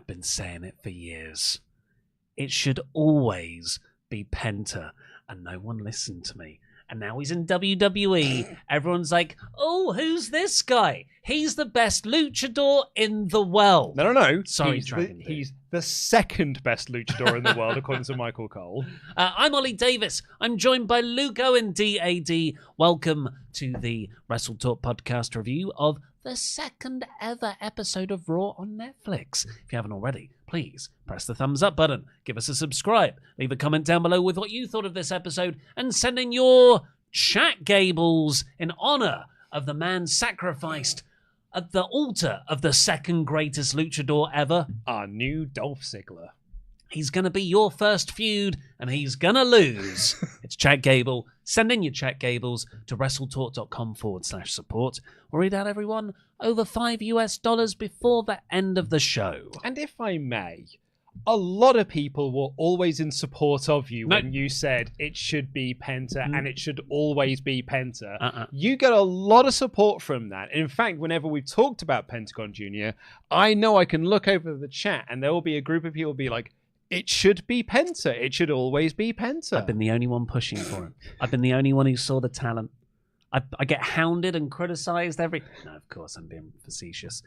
been saying it for years. It should always be Penta, and no one listened to me. And now he's in WWE. Everyone's like, oh, who's this guy? He's the best luchador in the world. No. Sorry, he's the second best luchador in the world, according to Michael Cole. I'm Ollie Davis. I'm joined by Luke Owen, DAD. Welcome to the WrestleTalk Podcast review of the second ever episode of Raw on Netflix. If you haven't already, please press the thumbs up button, give us a subscribe, leave a comment down below with what you thought of this episode, and send in your Chat-Gables in honor of the man sacrificed at the altar of the second greatest luchador ever. Our new Dolph Ziggler. He's going to be your first feud, and he's going to lose. It's Chat-Gable. Send in your Chat-Gables to WrestleTalk.com/support. We'll read out everyone over $5 before the end of the show. And if I may, a lot of people were always in support of you when you said it should be Penta and it should always be Penta. You get a lot of support from that. In fact, whenever we've talked about Pentagon Jr., I know I can look over the chat and there will be a group of people be like, it should be Penta. It should always be Penta. I've been the only one pushing for him. I've been the only one who saw the talent. I get hounded and criticised every... No, of course, I'm being facetious.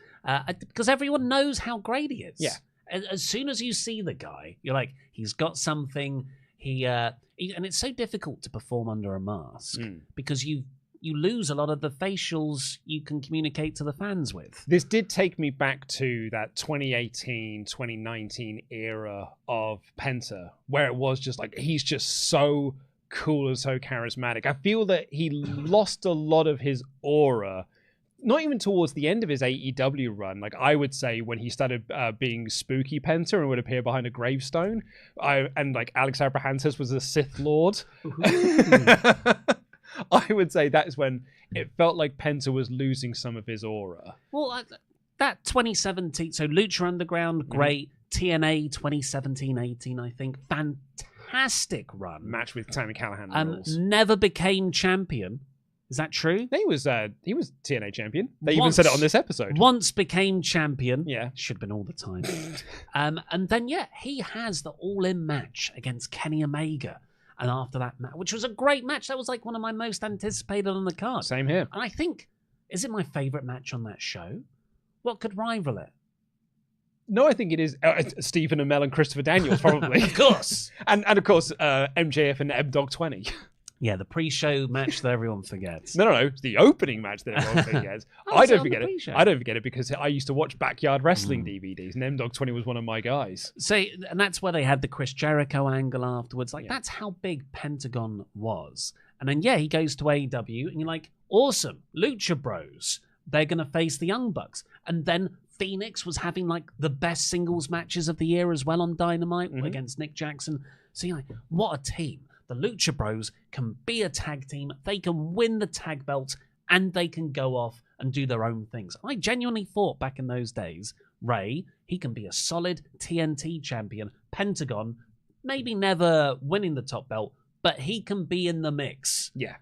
Because everyone knows how great he is. Yeah. As soon as you see the guy, you're like, he's got something. And it's so difficult to perform under a mask because you lose a lot of the facials you can communicate to the fans with. This did take me back to that 2018, 2019 era of Penta, where it was just like, he's just so cool and so charismatic. I feel that he lost a lot of his aura, not even towards the end of his AEW run. Like, I would say when he started being spooky Penta and would appear behind a gravestone, and like Alex Abrahantes was a Sith Lord. I would say that is when it felt like Penta was losing some of his aura. Well, that 2017, so Lucha Underground, great. TNA 2017-18, I think, fantastic run. Match with Sami Callihan rules. Never became champion. Is that true? He was TNA champion. They even said it on this episode. Once became champion. Yeah. Should have been all the time. And then, he has the all-in match against Kenny Omega. And after that match, which was a great match, that was like one of my most anticipated on the card. Same here. And I think, is it my favourite match on that show? What could rival it? No, I think it is Stephen Amell and Christopher Daniels, probably. Of course. and of course, MJF and M-Dog 20. Yeah, the pre-show match that everyone forgets. No, it's the opening match that everyone forgets. I don't forget it. I don't forget it because I used to watch Backyard Wrestling DVDs, and M-Dog 20 was one of my guys. So, and that's where they had the Chris Jericho angle afterwards. Like, that's how big Pentagon was. And then, he goes to AEW, and you're like, awesome, Lucha Bros. They're going to face the Young Bucks. And then Phoenix was having, like, the best singles matches of the year as well on Dynamite against Nick Jackson. So you're like, what a team. The Lucha Bros can be a tag team, they can win the tag belts, and they can go off and do their own things. I genuinely thought back in those days, Ray, he can be a solid TNT champion. Pentagon, maybe never winning the top belt, but he can be in the mix. Yeah.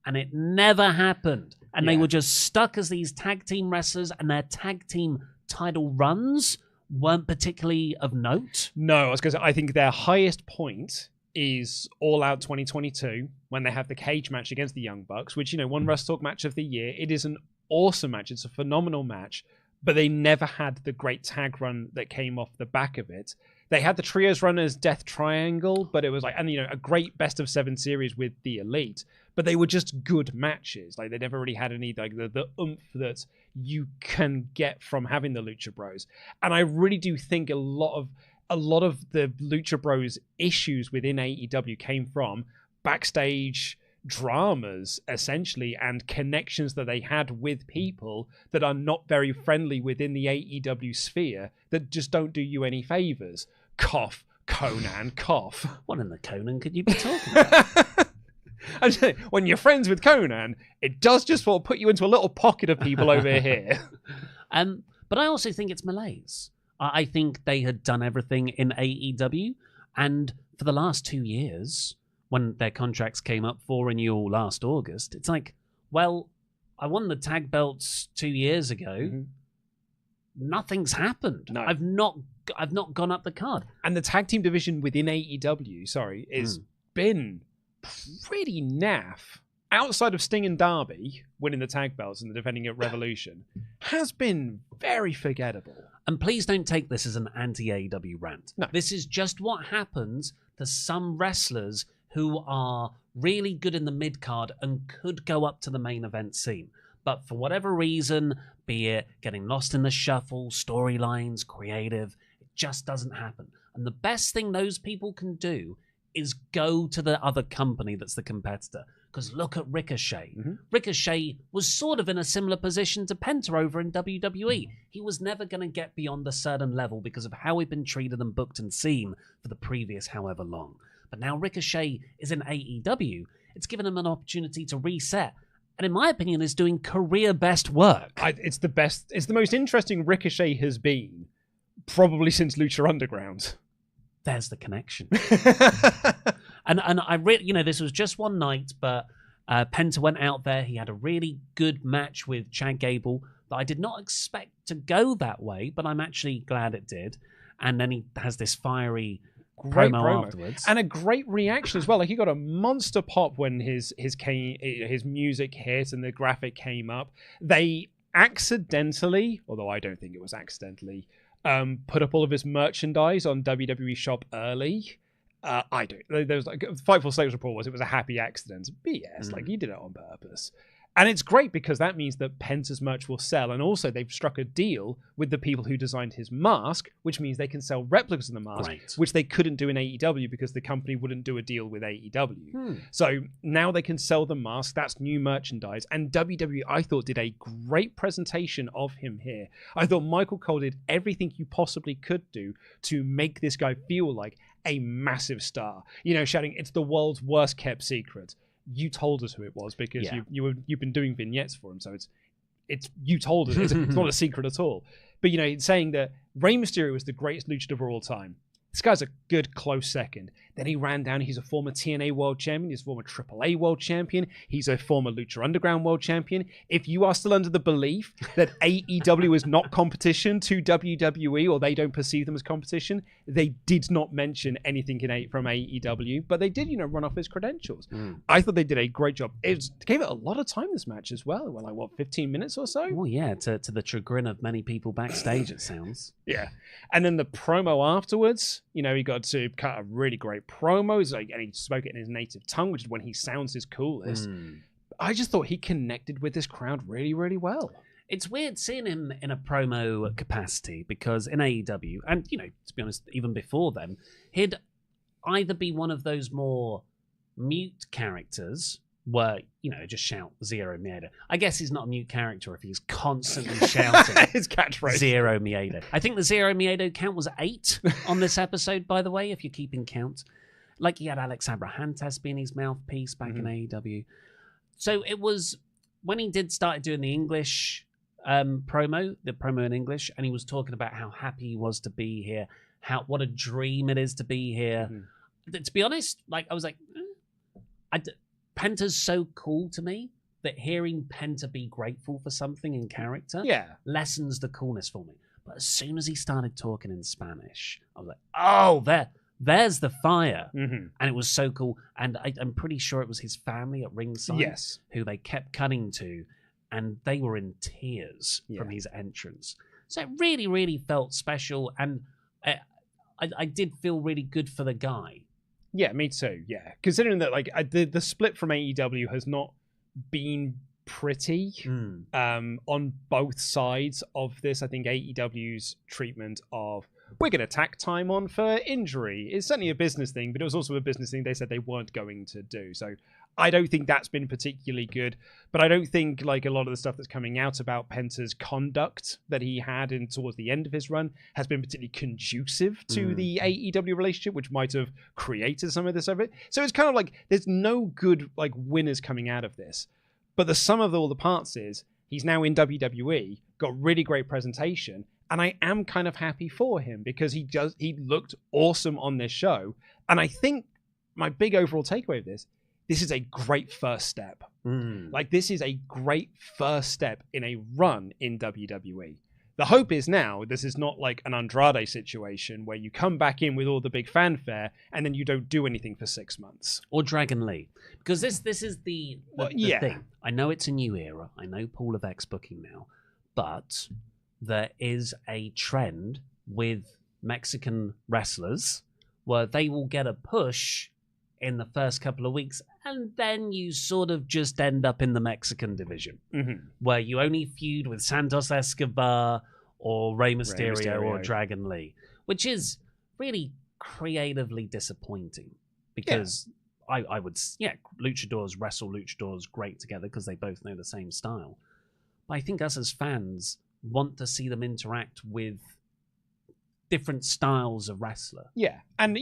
And it never happened. And they were just stuck as these tag team wrestlers, and their tag team title runs weren't particularly of note. No, I was going to say, I think their highest point is All Out 2022 when they have the cage match against the Young Bucks, which, one WrestleTalk match of the year. It is an awesome match. It's a phenomenal match, but they never had the great tag run that came off the back of it. They had the Trios run as Death Triangle, but it was like, and a great best of 7 series with the Elite, but they were just good matches. Like, they never really had any, like, the oomph that you can get from having the Lucha Bros. And I really do think a lot of the Lucha Bros issues within AEW came from backstage dramas, essentially, and connections that they had with people that are not very friendly within the AEW sphere that just don't do you any favors. Cough, Conan, cough. What in the Conan could you be talking about? I'm saying, when you're friends with Conan, it does just sort of put you into a little pocket of people over here. But I also think it's malaise. I think they had done everything in AEW, and for the last 2 years, when their contracts came up for renewal last August, it's like, well, I won the tag belts 2 years ago. Nothing's happened. No. I've not I've not gone up the card. And the tag team division within AEW, is been pretty naff. Outside of Sting and Darby winning the tag belts and defending at Revolution, has been very forgettable. And please don't take this as an anti-AEW rant. No. This is just what happens to some wrestlers who are really good in the mid-card and could go up to the main event scene. But for whatever reason, be it getting lost in the shuffle, storylines, creative, it just doesn't happen. And the best thing those people can do is go to the other company that's the competitor. Because look at Ricochet. Mm-hmm. Ricochet was sort of in a similar position to Penta over in WWE. He was never going to get beyond a certain level because of how he'd been treated and booked and seen for the previous however long. But now Ricochet is in AEW. It's given him an opportunity to reset. And in my opinion, is doing career best work. It's the best. It's the most interesting Ricochet has been probably since Lucha Underground. There's the connection. and I really, this was just one night, but Penta went out there. He had a really good match with Chat-Gable that I did not expect to go that way, but I'm actually glad it did. And then he has this fiery promo afterwards, and a great reaction as well. Like, he got a monster pop when his music hit and the graphic came up. They accidentally, although I don't think it was accidentally, put up all of his merchandise on WWE Shop early. I don't. There was like Fightful Slaves report it was a happy accident. BS. Like, he did it on purpose. And it's great because that means that Penta's merch will sell. And also they've struck a deal with the people who designed his mask, which means they can sell replicas of the mask, which they couldn't do in AEW because the company wouldn't do a deal with AEW. So now they can sell the mask. That's new merchandise. And WWE, I thought, did a great presentation of him here. I thought Michael Cole did everything you possibly could do to make this guy feel like a massive star. Shouting, "It's the world's worst kept secret. You told us who it was because you've been doing vignettes for him, so it's you told us. It's not a secret at all." But saying that Rey Mysterio was the greatest luchador of all time. This guy's a good close second. Then he ran down. He's a former TNA World Champion. He's a former AAA World Champion. He's a former Lucha Underground World Champion. If you are still under the belief that AEW is not competition to WWE, or they don't perceive them as competition, they did not mention anything from AEW, but they did, run off his credentials. I thought they did a great job. They gave it a lot of time, this match, as well. Well, like, 15 minutes or so? Oh, yeah, to the chagrin of many people backstage, it sounds. Yeah. And then the promo afterwards, he got to cut a really great promo. And he spoke it in his native tongue, which is when he sounds his coolest. I just thought he connected with this crowd really, really well. It's weird seeing him in a promo capacity because in AEW, and, to be honest, even before then, he'd either be one of those more mute characters where, just shout Zero Miedo. I guess he's not a mute character if he's constantly shouting his catchphrase. Zero Miedo. I think the Zero Miedo count was 8 on this episode, by the way, if you're keeping count. Like, he had Alex Abrahantes being his mouthpiece back in AEW. So it was when he start doing the English promo in English, and he was talking about how happy he was to be here, what a dream it is to be here. To be honest, like, I was like, Penta's so cool to me that hearing Penta be grateful for something in character lessens the coolness for me. But as soon as he started talking in Spanish, I was like, oh, there's the fire. And it was so cool. And I'm pretty sure it was his family at ringside who they kept cutting to, and they were in tears from his entrance. So it really, really felt special. And I did feel really good for the guy. Yeah, me too. Yeah, considering that the split from AEW has not been pretty on both sides of this. I think AEW's treatment of we're going to tack time on for injury is certainly a business thing, but it was also a business thing they said they weren't going to do. So I don't think that's been particularly good, but I don't think like a lot of the stuff that's coming out about Penta's conduct that he had towards the end of his run has been particularly conducive to the AEW relationship, which might have created some of this of it. So it's kind of like there's no good like winners coming out of this, but the sum of all the parts is he's now in WWE, got really great presentation, and I am kind of happy for him because he looked awesome on this show. And I think my big overall takeaway of this is a great first step. Like, this is a great first step in a run in WWE. The hope is now this is not like an Andrade situation where you come back in with all the big fanfare and then you don't do anything for 6 months. Or Dragon Lee. Because this is the thing. I know it's a new era. I know Paul Levesque's booking now. But there is a trend with Mexican wrestlers where they will get a push in the first couple of weeks, and then you sort of just end up in the Mexican division, where you only feud with Santos Escobar or Rey Mysterio or Dragon Lee, which is really creatively disappointing because I would, luchadors wrestle luchadors great together because they both know the same style. But I think us as fans want to see them interact with different styles of wrestler. Yeah, and,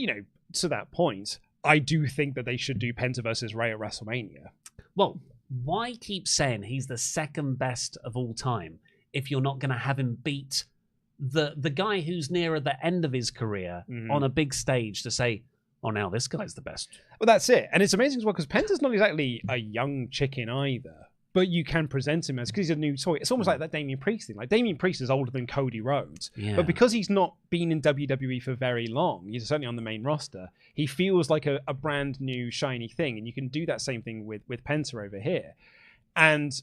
to that point, I do think that they should do Penta versus Rey at WrestleMania. Well, why keep saying he's the second best of all time if you're not going to have him beat the guy who's nearer the end of his career on a big stage to say, oh, now this guy's the best? Well, that's it. And it's amazing as well because Penta's not exactly a young chicken either. But you can present him as, because he's a new toy. It's almost like that Damian Priest thing. Like, Damian Priest is older than Cody Rhodes. Yeah. But because he's not been in WWE for very long, he's certainly on the main roster, he feels like a brand new, shiny thing. And you can do that same thing with Penta over here. And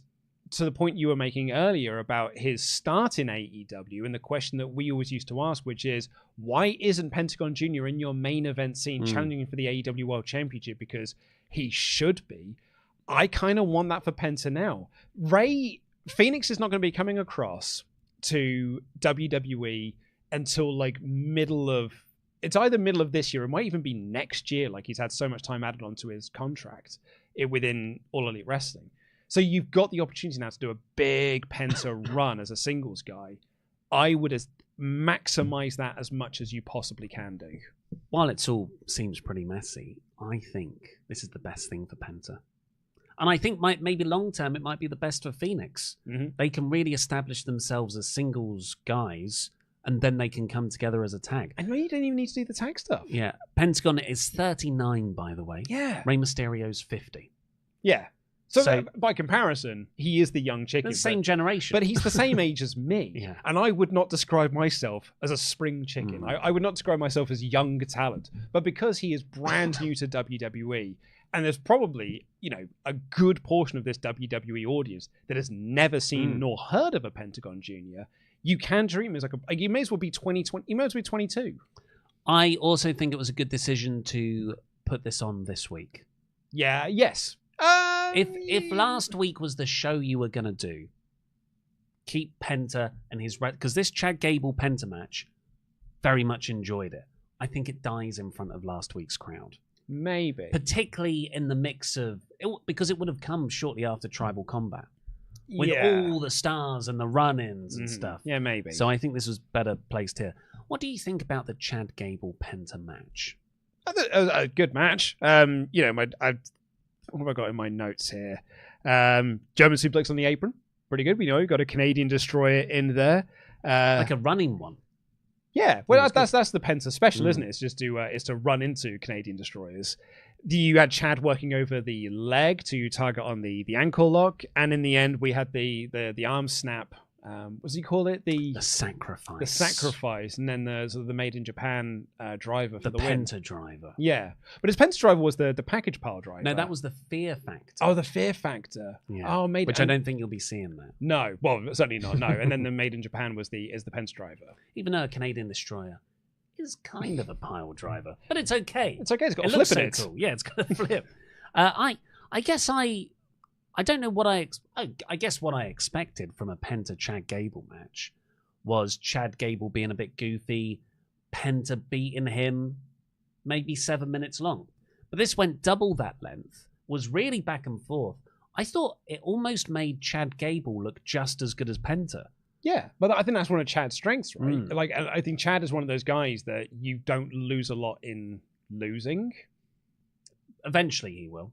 to the point you were making earlier about his start in AEW, and the question that we always used to ask, which is, why isn't Pentagon Jr. in your main event scene challenging for the AEW World Championship? Because he should be. I kind of want that for Penta now. Phoenix is not going to be coming across to WWE until like it's either middle of this year, it might even be next year. Like, he's had so much time added onto his contract within All Elite Wrestling. So you've got the opportunity now to do a big Penta run as a singles guy. I would maximize that as much as you possibly can do. While it all seems pretty messy, I think this is the best thing for Penta. And I think maybe long-term, it might be the best for Phoenix. They can really establish themselves as singles guys, and then they can come together as a tag. And you don't even need to do the tag stuff. Yeah. Pentagon is 39, by the way. Yeah. Rey Mysterio's 50. Yeah. So by comparison, he is the young chicken. The same generation. But he's the same age as me. Yeah. And I would not describe myself as a spring chicken. I would not describe myself as young talent. But because he is brand new to WWE, and there's probably, a good portion of this WWE audience that has never seen nor heard of a Pentagon Jr., you can dream as you may as well be 2020. You may as well be 22. I also think it was a good decision to put this on this week. Yeah. Yes. If last week was the show you were gonna do, keep Penta and his because this Chad Gable Penta match, very much enjoyed it. I think it dies in front of last week's crowd. Maybe. Particularly in the mix of because it would have come shortly after Tribal Combat. With all the stars and the run-ins and stuff. Yeah, maybe. So I think this was better placed here. What do you think about the Chad Gable Penta match? A good match. What have I got in my notes here? German suplex on the apron. Pretty good. We know we've got a Canadian Destroyer in there. Like a running one. Yeah, well, that's the Penta special, isn't it? It's just to run into Canadian Destroyers. You had Chad working over the leg to target on the ankle lock, and in the end, we had the arm snap. What does he call it? The sacrifice. The sacrifice, and then the made in Japan driver for the win. Penta driver. Yeah, but his Penta driver was the package pile driver. No, that was the Fear Factor. Oh, the Fear Factor. Yeah. Oh, which I don't think you'll be seeing that. No, well, certainly not. No, and then the made in Japan is the Penta driver. Even though a Canadian Destroyer is kind of a pile driver, but it's okay. It's okay. It's got a flip in it. Cool. Yeah, it's got a flip. I guess I don't know what I guess what I expected from a Penta Chad Gable match was Chad Gable being a bit goofy, Penta beating him, maybe 7 minutes long. But this went double that length, was really back and forth. I thought it almost made Chad Gable look just as good as Penta. Yeah, but I think that's one of Chad's strengths, right? Like, I think Chad is one of those guys that you don't lose a lot in losing. Eventually he will.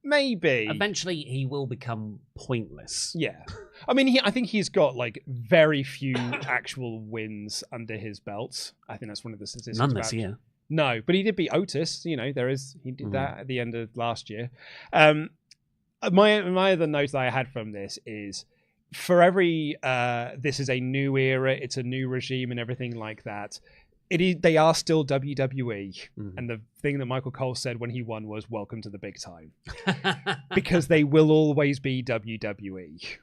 Maybe. Eventually he will become pointless. Yeah. I mean, I think he's got like very few actual wins under his belt. I think that's one of the statistics. None this year. No, but he did beat Otis. He did that at the end of last year. My other note that I had from this is for every this is a new era, it's a new regime and everything like that, they are still WWE. And the thing that Michael Cole said when he won was welcome to the big time. Because they will always be WWE.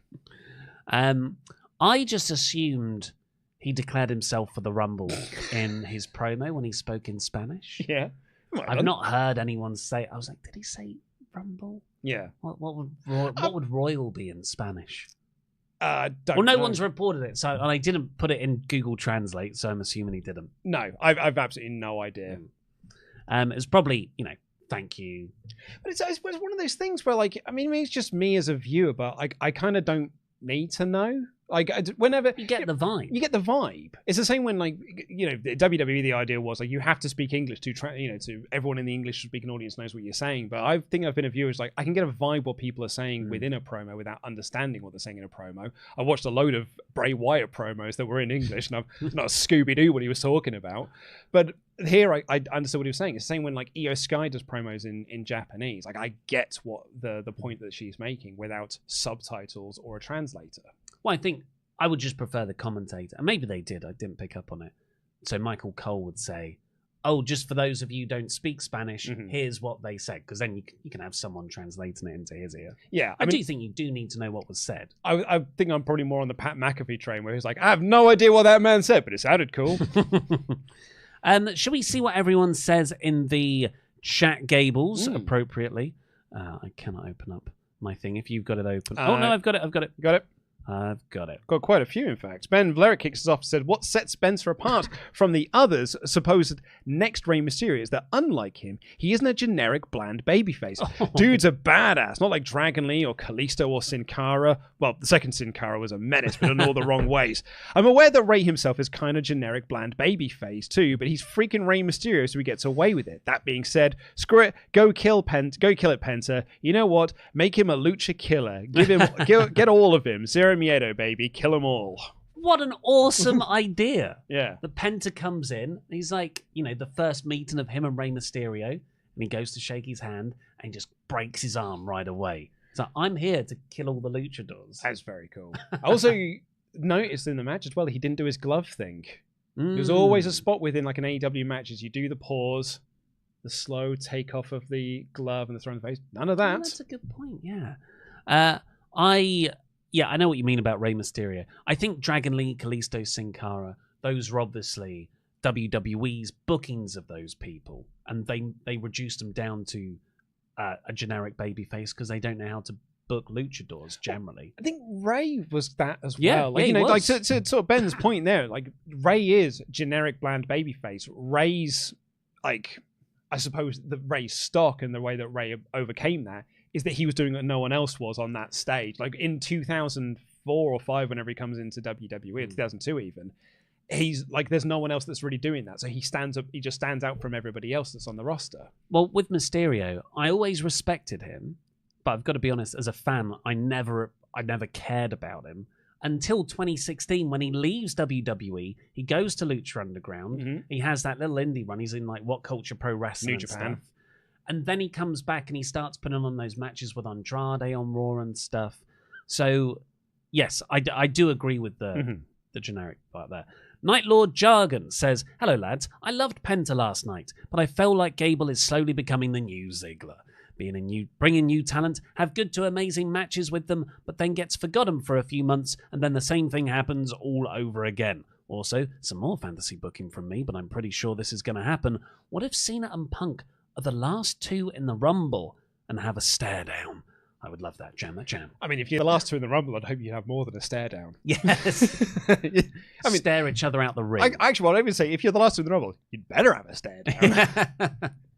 I just assumed he declared himself for the Rumble in his promo when he spoke in Spanish. Yeah. I've not heard anyone say. I was like, did he say Rumble? Yeah. What would Royal be in Spanish? No one's reported it, and I didn't put it in Google Translate, so I'm assuming he didn't. No, I've absolutely no idea. It's probably, thank you. But it's one of those things where, like, I mean, it's just me as a viewer, but I kind of don't need to know. Like, whenever you get the vibe, It's the same when, like, the WWE. The idea was like you have to speak English to everyone in the English-speaking audience knows what you're saying. But I think I've been a viewer. It's like I can get a vibe what people are saying within a promo without understanding what they're saying in a promo. I watched a load of Bray Wyatt promos that were in English, and I'm not Scooby-Doo what he was talking about. But here I understood what he was saying. It's the same when like Io Sky does promos in Japanese. Like I get what the point that she's making without subtitles or a translator. Well, I think I would just prefer the commentator. And maybe they did. I didn't pick up on it. So Michael Cole would say, oh, just for those of you who don't speak Spanish, here's what they said. Because then you can have someone translating it into his ear. Yeah. I do think you do need to know what was said. I think I'm probably more on the Pat McAfee train where he's like, I have no idea what that man said, but it sounded cool. Shall we see what everyone says in the Chat-Gables appropriately? I cannot open up my thing. If you've got it open. Oh, no, I've got it. Got it? I've got it. Got quite a few, in fact. Ben Valeric kicks us off and said, what sets Spencer apart from the others supposed next Rey Mysterio is that, unlike him, he isn't a generic bland babyface. Dude's a badass, not like Dragon Lee or Kalisto or Sin Cara. Well, the second Sin Cara was a menace, but in all the wrong ways. I'm aware that Rey himself is kind of generic bland babyface too, but he's freaking Rey Mysterio, so he gets away with it. That being said, screw it, go kill it, Penta. You know what? Make him a lucha killer. Give him, get all of him. Zero Miedo, baby. Kill them all. What an awesome idea. Yeah. The Penta comes in. He's like, the first meeting of him and Rey Mysterio. And he goes to shake his hand and just breaks his arm right away. So I'm here to kill all the luchadors. That's very cool. I also noticed in the match as well, he didn't do his glove thing. There's always a spot within like an AEW matches. You do the pause, the slow take off of the glove and the throw in the face. None of that. Oh, that's a good point, yeah. I know what you mean about Rey Mysterio. I think Dragon Lee, Kalisto, Sin Cara, those are obviously WWE's bookings of those people. And they reduced them down to a generic babyface because they don't know how to book luchadors generally. I think Rey was that as well. Yeah, like, he was. Like to sort of Ben's point there, like Rey is generic bland babyface. Rey's like, I suppose the Rey's stock and the way that Rey overcame that is that he was doing what no one else was on that stage. Like in 2004 or 5, whenever he comes into WWE, 2002 even, he's like, there's no one else that's really doing that. So he just stands out from everybody else that's on the roster. Well, with Mysterio, I always respected him, but I've got to be honest, as a fan, I never cared about him until 2016 when he leaves WWE. He goes to Lucha Underground. He has that little indie run. He's in like What Culture Pro Wrestling New Japan. stuff. And then he comes back and he starts putting on those matches with Andrade on Raw and stuff. So, yes, I do agree with the generic part there. Night Lord Jargon says, hello, lads. I loved Penta last night, but I felt like Gable is slowly becoming the new Ziggler. Bringing new talent, have good to amazing matches with them, but then gets forgotten for a few months, and then the same thing happens all over again. Also, some more fantasy booking from me, but I'm pretty sure this is going to happen. What if Cena and Punk are the last two in the Rumble and have a stare down? I would love that. Jam. I mean, if you're the last two in the Rumble, I'd hope you'd have more than a stare down. Yes. I mean, stare each other out the ring. Actually, what I would say, if you're the last two in the Rumble, you'd better have a stare down.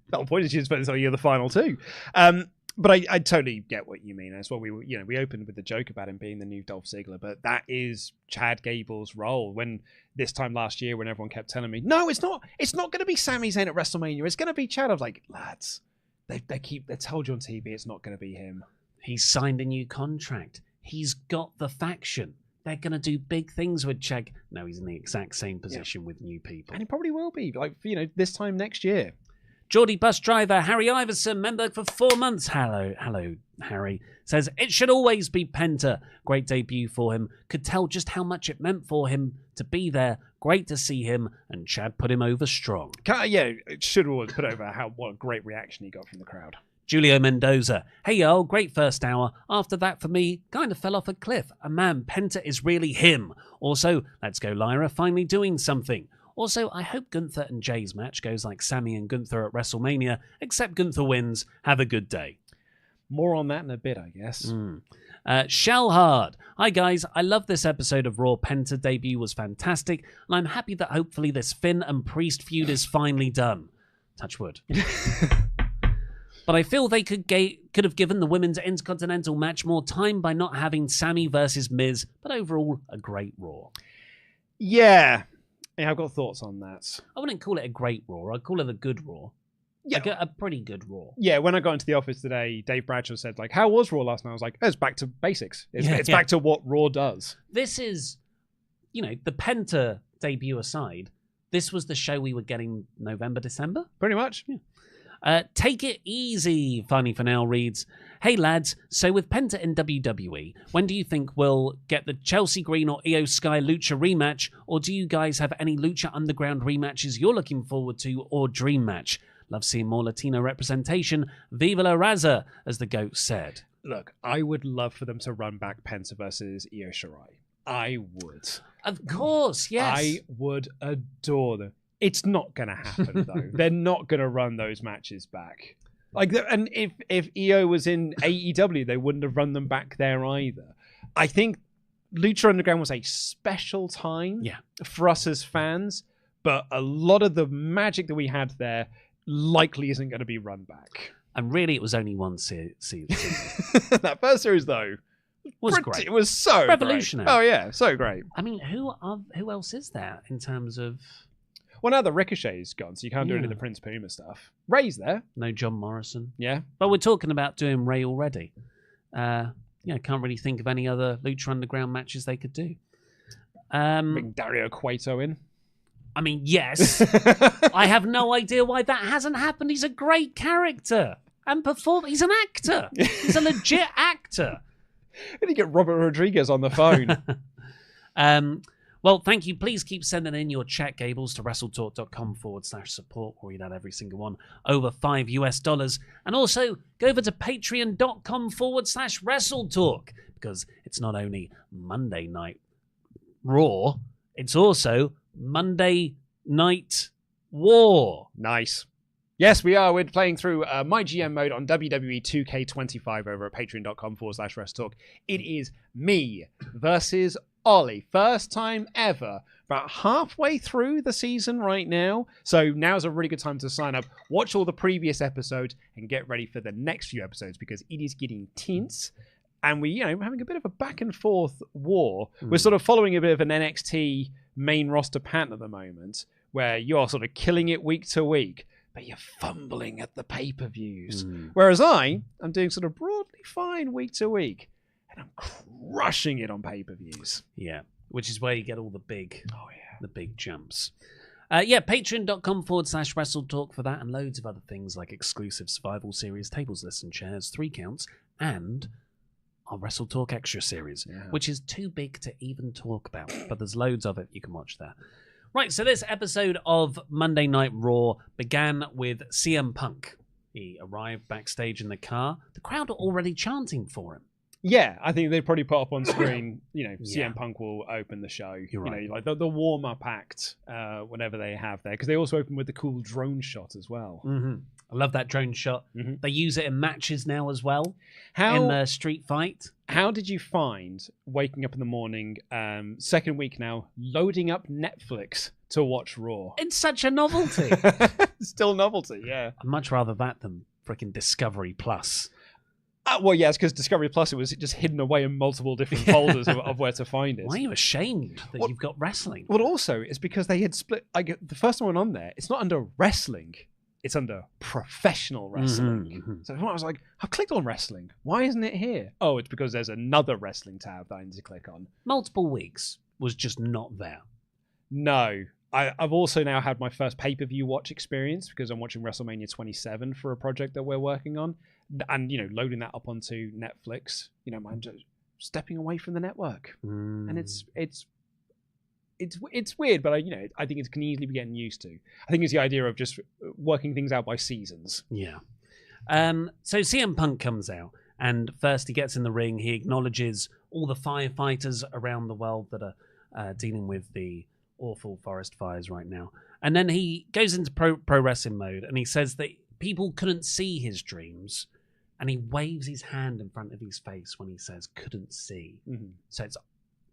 The whole point is you're supposed to say you're the final two. But I totally get what you mean. That's what we opened with the joke about him being the new Dolph Ziggler, but that is Chat-Gable's role. When this time last year, when everyone kept telling me, no, it's not going to be Sami Zayn at WrestleMania. It's going to be Chad. I was like, lads, they told you on TV it's not going to be him. He's signed a new contract. He's got the faction. They're going to do big things with Chad. No, he's in the exact same position with new people. And he probably will be, like, this time next year. Geordie bus driver Harry Iverson, member for 4 months. Hello, Harry. Says, it should always be Penta. Great debut for him. Could tell just how much it meant for him to be there. Great to see him. And Chad put him over strong. Yeah, it should always put over what a great reaction he got from the crowd. Julio Mendoza. Hey, yo, great first hour. After that, for me, kind of fell off a cliff. And man, Penta is really him. Also, let's go Lyra, finally doing something. Also, I hope Gunther and Jay's match goes like Sami and Gunther at WrestleMania, except Gunther wins. Have a good day. More on that in a bit, I guess. Shellhard. Hi, guys. I love this episode of Raw. Penta debut was fantastic, and I'm happy that hopefully this Finn and Priest feud is finally done. Touch wood. But I feel they could have given the Women's Intercontinental match more time by not having Sami versus Miz, but overall, a great Raw. Yeah, I've got thoughts on that. I wouldn't call it a great Raw. I'd call it a good Raw. Yeah. Like a pretty good Raw. Yeah, when I got into the office today, Dave Bradshaw said, like, how was Raw last night? I was like, it's back to basics. It's back to what Raw does. This is, the Penta debut aside, this was the show we were getting November, December? Pretty much. Yeah. Take it easy, Funny for Now reads. Hey lads, so with Penta in WWE, when do you think we'll get the Chelsea Green or Io Sky Lucha rematch, or do you guys have any Lucha Underground rematches you're looking forward to, or dream match? Love seeing more Latino representation. Viva la Raza, as the GOAT said. Look, I would love for them to run back Penta versus Io Shirai. I would. Of course, yes. I would adore them. It's not going to happen, though. They're not going to run those matches back. And if Io was in AEW, they wouldn't have run them back there either. I think Lucha Underground was a special time for us as fans, but a lot of the magic that we had there likely isn't going to be run back. And really, it was only one season. That first series, though, was great. It was so revolutionary. Great. Oh, yeah, so great. I mean, who else is there in terms of... Well, now the Ricochet's gone, so you can't do any of the Prince Puma stuff. Ray's there. No John Morrison. Yeah. But we're talking about doing Ray already. Can't really think of any other Lucha Underground matches they could do. Bring Dario Cueto in. I mean, yes. I have no idea why that hasn't happened. He's a great character. And he's an actor. He's a legit actor. And you get Robert Rodriguez on the phone. Well, thank you. Please keep sending in your Chat-Gables to WrestleTalk.com/support. We'll read out every single one. Over $5. And also, go over to Patreon.com/WrestleTalk. Because it's not only Monday Night Raw, it's also Monday Night War. Nice. Yes, we are. We're playing through My GM mode on WWE 2K25 over at patreon.com/WrestleTalk. It is me versus Ollie. First time ever. About halfway through the season right now. So now's a really good time to sign up. Watch all the previous episodes and get ready for the next few episodes because it is getting tense. And we're having a bit of a back and forth war. We're sort of following a bit of an NXT main roster pattern at the moment where you're sort of killing it week to week, but you're fumbling at the pay-per-views. Whereas I'm doing sort of broadly fine week to week. And I'm crushing it on pay-per-views. Yeah, which is where you get all the big, the big jumps. Patreon.com/WrestleTalk for that and loads of other things like exclusive Survival Series, Tables, Lists and Chairs, 3 counts, and our WrestleTalk Extra Series, which is too big to even talk about. But there's loads of it you can watch there. Right, so this episode of Monday Night Raw began with CM Punk. He arrived backstage in the car. The crowd are already chanting for him. Yeah, I think they probably put up on screen, CM Punk will open the show. You're right. Like the warm-up act, whenever they have there. Because they also open with the cool drone shot as well. Mm-hmm. I love that drone shot. Mm-hmm. They use it in matches now as well. In the street fight. How did you find waking up in the morning, second week now, loading up Netflix to watch Raw? It's such a novelty. Still novelty, yeah. I'd much rather that than freaking Discovery Plus. Well, yeah, it's because Discovery Plus, it was just hidden away in multiple different folders of where to find it. Why are you ashamed that you've got wrestling? Well, also, it's because they had split... the first one on there, it's not under wrestling. It's under professional wrestling. Mm-hmm. So I was like, I've clicked on wrestling. Why isn't it here? Oh, it's because there's another wrestling tab that I need to click on. Multiple weeks was just not there. No. I've also now had my first pay-per-view watch experience because I'm watching WrestleMania 27 for a project that we're working on, and loading that up onto Netflix. I'm just stepping away from the network, and it's weird, but I think it can easily be getting used to. I think it's the idea of just working things out by seasons. Yeah. So CM Punk comes out, and first he gets in the ring. He acknowledges all the firefighters around the world that are dealing with the awful forest fires right now. And then he goes into pro wrestling mode, and he says that people couldn't see his dreams, and he waves his hand in front of his face when he says couldn't see. Mm-hmm. So it's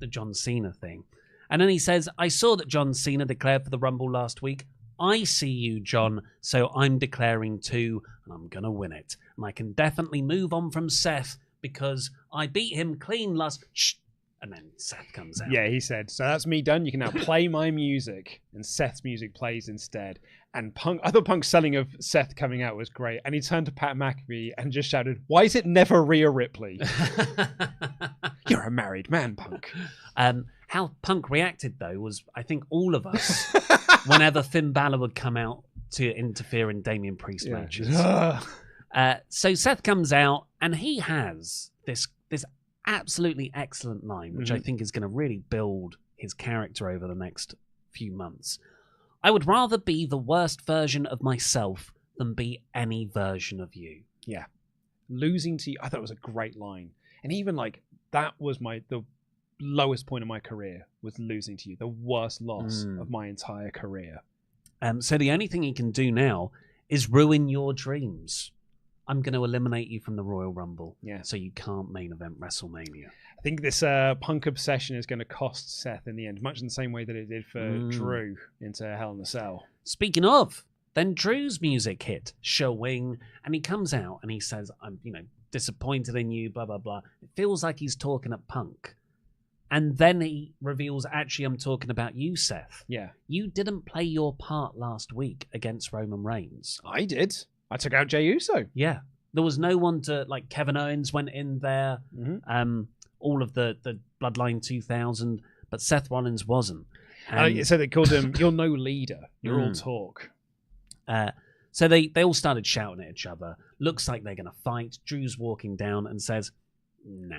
the John Cena thing. And then he says, I saw that John Cena declared for the Rumble last week. I see you, John, so I'm declaring too, and I'm going to win it. And I can definitely move on from Seth because I beat him clean last... Shh. And then Seth comes out. Yeah, he said, so that's me done. You can now play my music. And Seth's music plays instead. And I thought Punk's selling of Seth coming out was great. And he turned to Pat McAfee and just shouted, why is it never Rhea Ripley? You're a married man, Punk. How Punk reacted, though, was, I think, all of us, whenever Finn Balor would come out to interfere in Damian Priest matches. So Seth comes out, and he has this absolutely excellent line, which I think is going to really build his character over the next few months. I would rather be the worst version of myself than be any version of you. Yeah. Losing to you, I thought it was a great line. And even that was the lowest point of my career, was losing to you, the worst loss of my entire career. So the only thing he can do now is ruin your dreams. I'm going to eliminate you from the Royal Rumble, so you can't main event WrestleMania. I think this Punk obsession is going to cost Seth in the end, much in the same way that it did for Drew into Hell in a Cell. Speaking of, then Drew's music hit, Showing, and he comes out and he says, I'm disappointed in you, blah, blah, blah. It feels like he's talking at Punk. And then he reveals, actually, I'm talking about you, Seth. Yeah. You didn't play your part last week against Roman Reigns. I did. I took out Jey Uso. Yeah. There was no one to, Kevin Owens went in there, all of the Bloodline 2000, but Seth Rollins wasn't. So they called him, you're no leader, you're all talk. So they all started shouting at each other. Looks like they're going to fight. Drew's walking down and says, nah.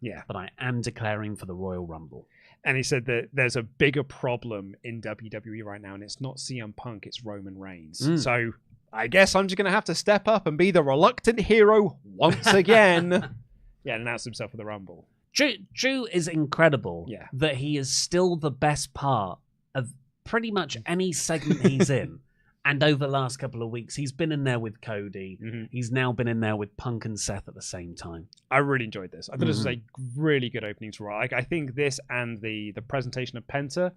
Yeah. But I am declaring for the Royal Rumble. And he said that there's a bigger problem in WWE right now, and it's not CM Punk, it's Roman Reigns. So I guess I'm just going to have to step up and be the reluctant hero once again. And announce himself for the Rumble. Drew is incredible that he is still the best part of pretty much any segment he's in. And over the last couple of weeks, he's been in there with Cody. He's now been in there with Punk and Seth at the same time. I really enjoyed this. I thought this was a really good opening to Raw. I think this and the presentation of Penta,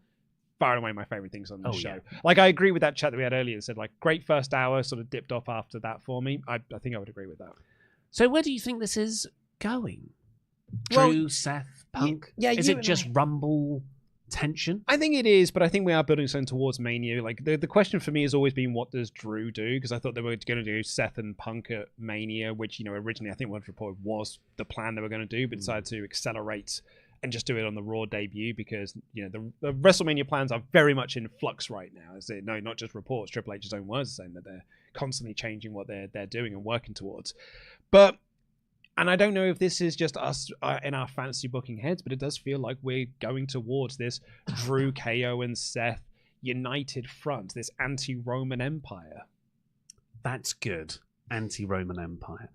far and away my favorite things on the show. Yeah. I agree with that chat that we had earlier that said, great first hour, sort of dipped off after that for me. I think I would agree with that. So where do you think this is going? Drew, Seth, Punk? Is it just Rumble tension? I think it is, but I think we are building something towards Mania. The question for me has always been, what does Drew do? Because I thought they were going to do Seth and Punk at Mania, which, originally I think one report was the plan they were going to do, but decided to accelerate and just do it on the Raw debut because, the WrestleMania plans are very much in flux right now. Not just reports, Triple H's own words saying that they're constantly changing what they're doing and working towards. And I don't know if this is just us in our fantasy booking heads, but it does feel like we're going towards this Drew, KO, and Seth united front, this anti-Roman Empire. That's good. Anti-Roman Empire.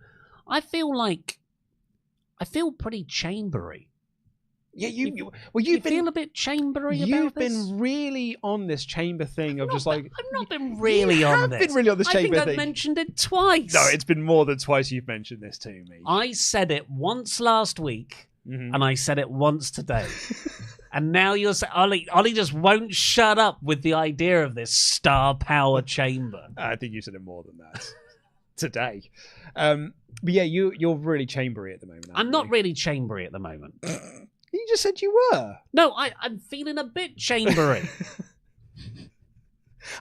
I feel pretty chambery. Yeah, you feel a bit chambery about this? You've been really on this chamber thing of just I've not been really on this. You've been really on this chamber thing. I think I've mentioned it twice. No, it's been more than twice you've mentioned this to me. I said it once last week, and I said it once today. And now you're saying, Ollie just won't shut up with the idea of this star power chamber. I think you said it more than that today. But yeah, you're really chambery at the moment. I'm not really chambery at the moment. You just said you were. No, I'm feeling a bit chambery.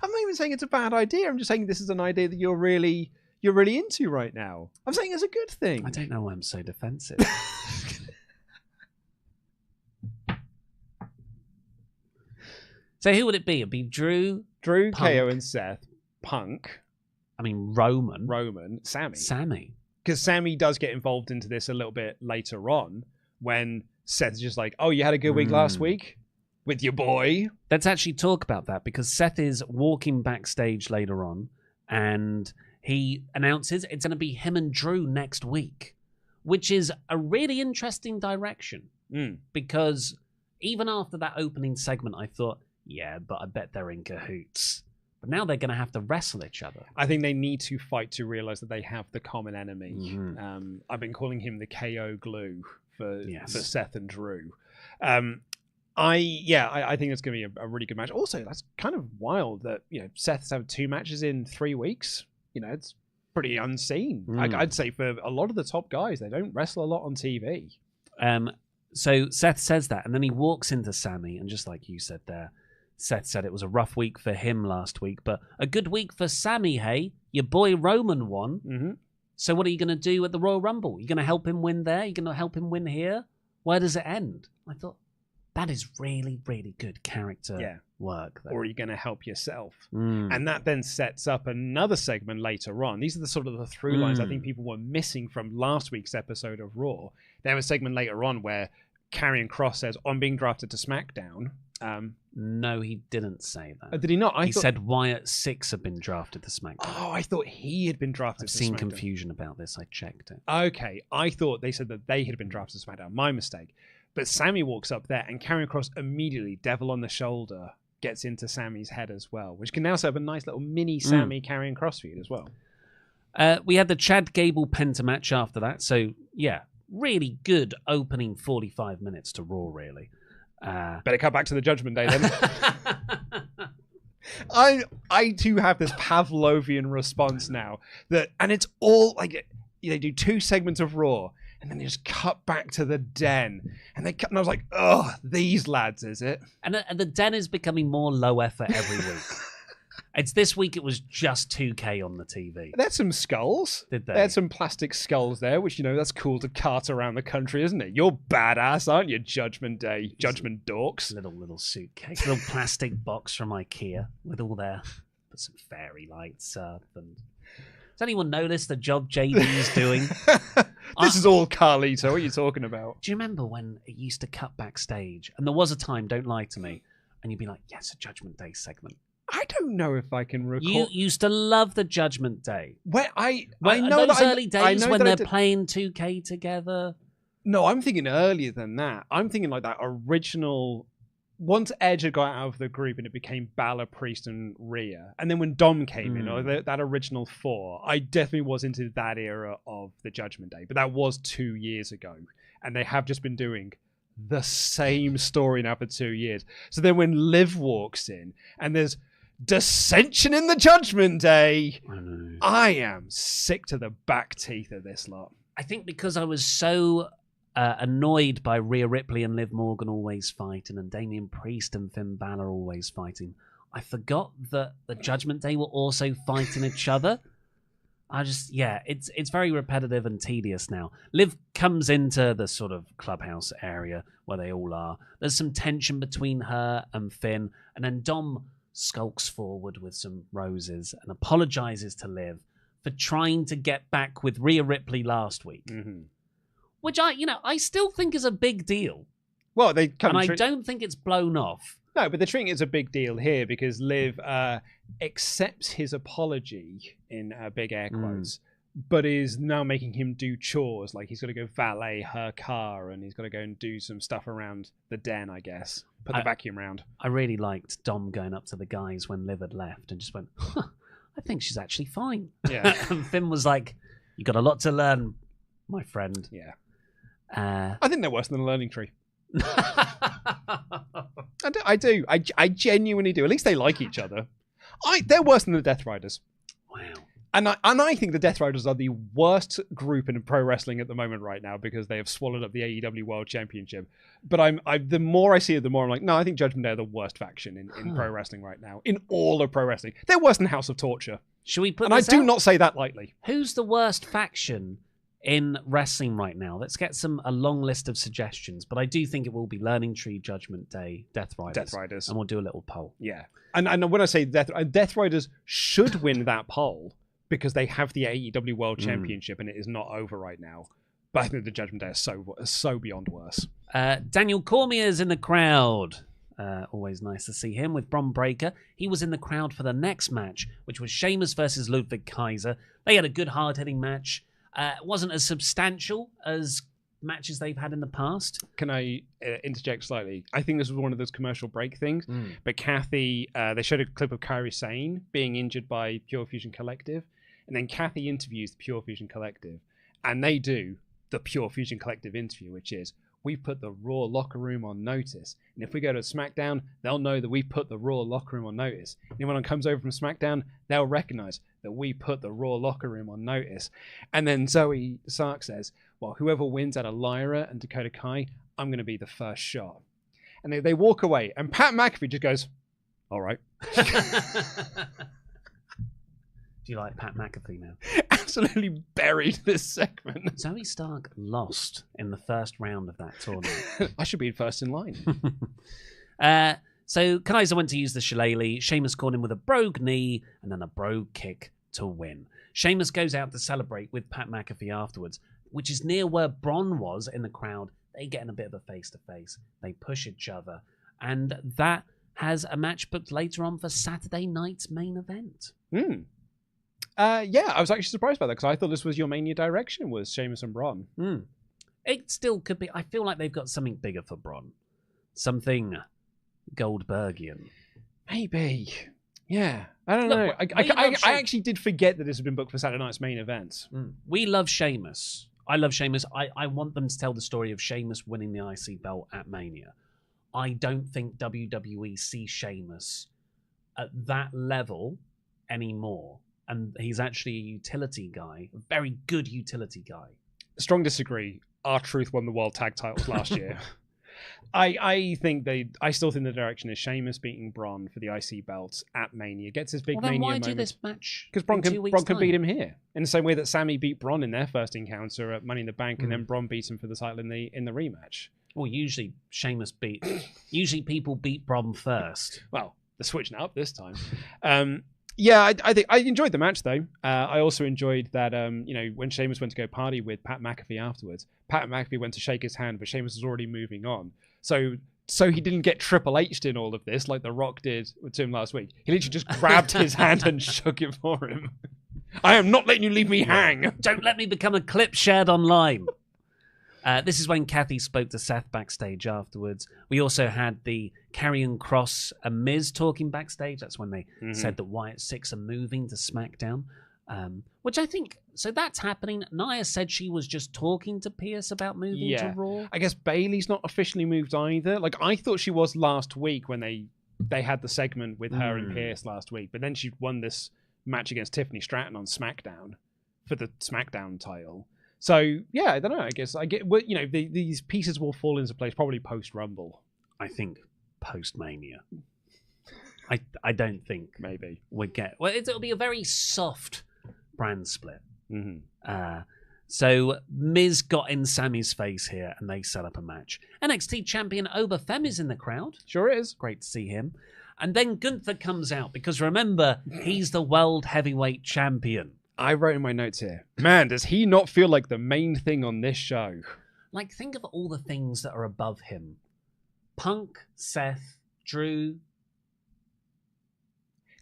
I'm not even saying it's a bad idea. I'm just saying this is an idea that you're really into right now. I'm saying it's a good thing. I don't know why I'm so defensive. So who would it be? It'd be Drew, Punk, KO and Seth, Punk. I mean, Roman, Sami. Because Sami does get involved into this a little bit later on when Seth's just like, oh, you had a good week last week with your boy? Let's actually talk about that, because Seth is walking backstage later on and he announces it's going to be him and Drew next week, which is a really interesting direction. Because even after that opening segment, I thought, yeah, but I bet they're in cahoots. But now they're going to have to wrestle each other. I think they need to fight to realize that they have the common enemy. I've been calling him the KO glue for Seth and Drew. I think it's going to be a really good match. Also, that's kind of wild that Seth's had 2 matches in 3 weeks. It's pretty unseen. I'd say for a lot of the top guys, they don't wrestle a lot on TV. So Seth says that, and then he walks into Sami, and just like you said there, Seth said it was a rough week for him last week, but a good week for Sami, hey? Your boy Roman won. So what are you going to do at the Royal Rumble? You're going to help him win there? You're going to help him win here? Where does it end? I thought, that is really, really good character work there. Or are you going to help yourself? And that then sets up another segment later on. These are the sort of the through lines I think people were missing from last week's episode of Raw. They have a segment later on where Karrion Kross says, I'm being drafted to SmackDown. No, he didn't say that. Did he not? He said Wyatt Six had been drafted to SmackDown. Oh, I thought he had been drafted to SmackDown. I've seen confusion about this. I checked it. Okay, I thought they said that they had been drafted to SmackDown. My mistake. But Sami walks up there, and Karrion Kross immediately, devil on the shoulder, gets into Sami's head as well, which can now set up a nice little mini Sami Karrion Kross feud as well. We had the Chad-Gable Penta match after that. So, yeah, really good opening 45 minutes to Raw, really. Better cut back to the Judgment Day then. I too have this Pavlovian response now and it's all like they do 2 segments of Raw and then they just cut back to the Den and I was like, oh, these lads, is it? And the Den is becoming more low effort every week. It's this week. It was just 2K on the TV. They had some skulls. Did they? They had some plastic skulls there, which that's cool to cart around the country, isn't it? You're badass, aren't you? Judgment Day, Judgment dorks. Little suitcase, little plastic box from IKEA with all their put some fairy lights up. And does anyone notice the job JD's doing? This is all Carlito. What are you talking about? Do you remember when it used to cut backstage? And there was a time, don't lie to me, and you'd be like, yes, a Judgment Day segment. I don't know if I can recall. You used to love the Judgment Day. I know those that early days when they're playing 2K together. No, I'm thinking earlier than that. I'm thinking like that original. Once Edge had got out of the group and it became Balor, Priest, and Rhea, and then when Dom came in, or that original 4, I definitely was into that era of the Judgment Day. But that was 2 years ago, and they have just been doing the same story now for 2 years. So then when Liv walks in and there's dissension in the Judgment Day, I am sick to the back teeth of this lot. I think because I was so annoyed by Rhea Ripley and Liv Morgan always fighting and Damian Priest and Finn Balor always fighting, I forgot that the Judgment Day were also fighting each other. It's very repetitive and tedious now. Liv comes into the sort of clubhouse area where they all are. There's some tension between her and Finn, and then Dom skulks forward with some roses and apologizes to Liv for trying to get back with Rhea Ripley last week, which I still think is a big deal. Well, I don't think it's blown off. No, but they're treating it as a big deal here because Liv accepts his apology in big air quotes, but is now making him do chores. Like he's got to go valet her car and he's got to go and do some stuff around the Den, I guess. Put the vacuum round. I really liked Dom going up to the guys when Liv had left and just went, I think she's actually fine. Yeah. And Finn was like, you got a lot to learn, my friend. Yeah. I think they're worse than the learning tree. I do. I genuinely do. At least they like each other. They're worse than the Death Riders. Wow. And I think the Death Riders are the worst group in pro wrestling at the moment right now because they have swallowed up the AEW World Championship. But the more I see it, the more I'm like, no, I think Judgment Day are the worst faction in pro wrestling right now. In all of pro wrestling. They're worse than House of Torture. Should we put And I do not say that lightly. Who's the worst faction in wrestling right now? Let's get a long list of suggestions, but I do think it will be Learning Tree, Judgment Day, Death Riders. And we'll do a little poll. Yeah. And when I say Death Riders should win that poll because they have the AEW World Championship and it is not over right now. But I think the Judgment Day is so beyond worse. Daniel Cormier's in the crowd. Always nice to see him with Bron Breakker. He was in the crowd for the next match, which was Sheamus versus Ludwig Kaiser. They had a good hard-hitting match. It wasn't as substantial as matches they've had in the past. Can I interject slightly? I think this was one of those commercial break things. But Kathy, they showed a clip of Kairi Sane being injured by Pure Fusion Collective. And then Kathy interviews the Pure Fusion Collective. And they do the Pure Fusion Collective interview, which is, we put the Raw locker room on notice. And if we go to SmackDown, they'll know that we put the Raw locker room on notice. And when one comes over from SmackDown, they'll recognize that we put the Raw locker room on notice. And then Zoe Sark says, well, whoever wins out of Lyra and Dakota Kai, I'm going to be the first shot. And they walk away. And Pat McAfee just goes, all right. Do you like Pat McAfee now? Absolutely buried this segment. Zoe Stark lost in the first round of that tournament. I should be first in line. So Kaiser went to use the shillelagh. Sheamus caught him with a brogue knee and then a brogue kick to win. Sheamus goes out to celebrate with Pat McAfee afterwards, which is near where Bron was in the crowd. They get in a bit of a face-to-face. They push each other. And that has a match booked later on for Saturday night's main event. Yeah, I was actually surprised by that because I thought this was your Mania direction, was Sheamus and Bron. It still could be. I feel like they've got something bigger for Bron. Something Goldbergian. Maybe. Yeah. I don't know. I actually did forget that this had been booked for Saturday night's main event. We love Sheamus. I love Sheamus. I want them to tell the story of Sheamus winning the IC belt at Mania. I don't think WWE sees Sheamus at that level anymore. And he's actually a utility guy, a very good utility guy. Strong disagree. R-Truth won the World Tag Titles last year. I still think the direction is Sheamus beating Bron for the IC belt at Mania. Gets his big Mania moment. Why do this match? Because Bron can beat him here. In the same way that Sami beat Bron in their first encounter at Money in the Bank, and then Bron beats him for the title in the rematch. Well, usually people beat Bron first. Well, they're switching it up this time. Yeah, I think I enjoyed the match though. I also enjoyed that when Sheamus went to go party with Pat McAfee afterwards, Pat McAfee went to shake his hand, but Sheamus was already moving on. So he didn't get Triple H'd in all of this like The Rock did to him last week. He literally just grabbed his hand and shook it for him. I am not letting you leave me hang. Don't let me become a clip shared online. This is when Kathy spoke to Seth backstage afterwards. We also had the Karrion Kross and Miz talking backstage. That's when they said that Wyatt Six are moving to SmackDown, which I think... So that's happening. Nia said she was just talking to Pierce about moving to Raw. I guess Bayley's not officially moved either. Like, I thought she was last week when they had the segment with her and Pierce last week, but then she won this match against Tiffany Stratton on SmackDown for the SmackDown title. So, yeah, I don't know. I guess these pieces will fall into place probably post-Rumble. I think post-Mania. I don't think maybe it'll be a very soft brand split. So Miz got in Sammy's face here and they set up a match. NXT champion Oba Fem is in the crowd. Sure is. Great to see him. And then Gunther comes out because remember, he's the world heavyweight champion. I wrote in my notes here, man, does he not feel like the main thing on this show? Like, think of all the things that are above him. Punk, Seth, Drew.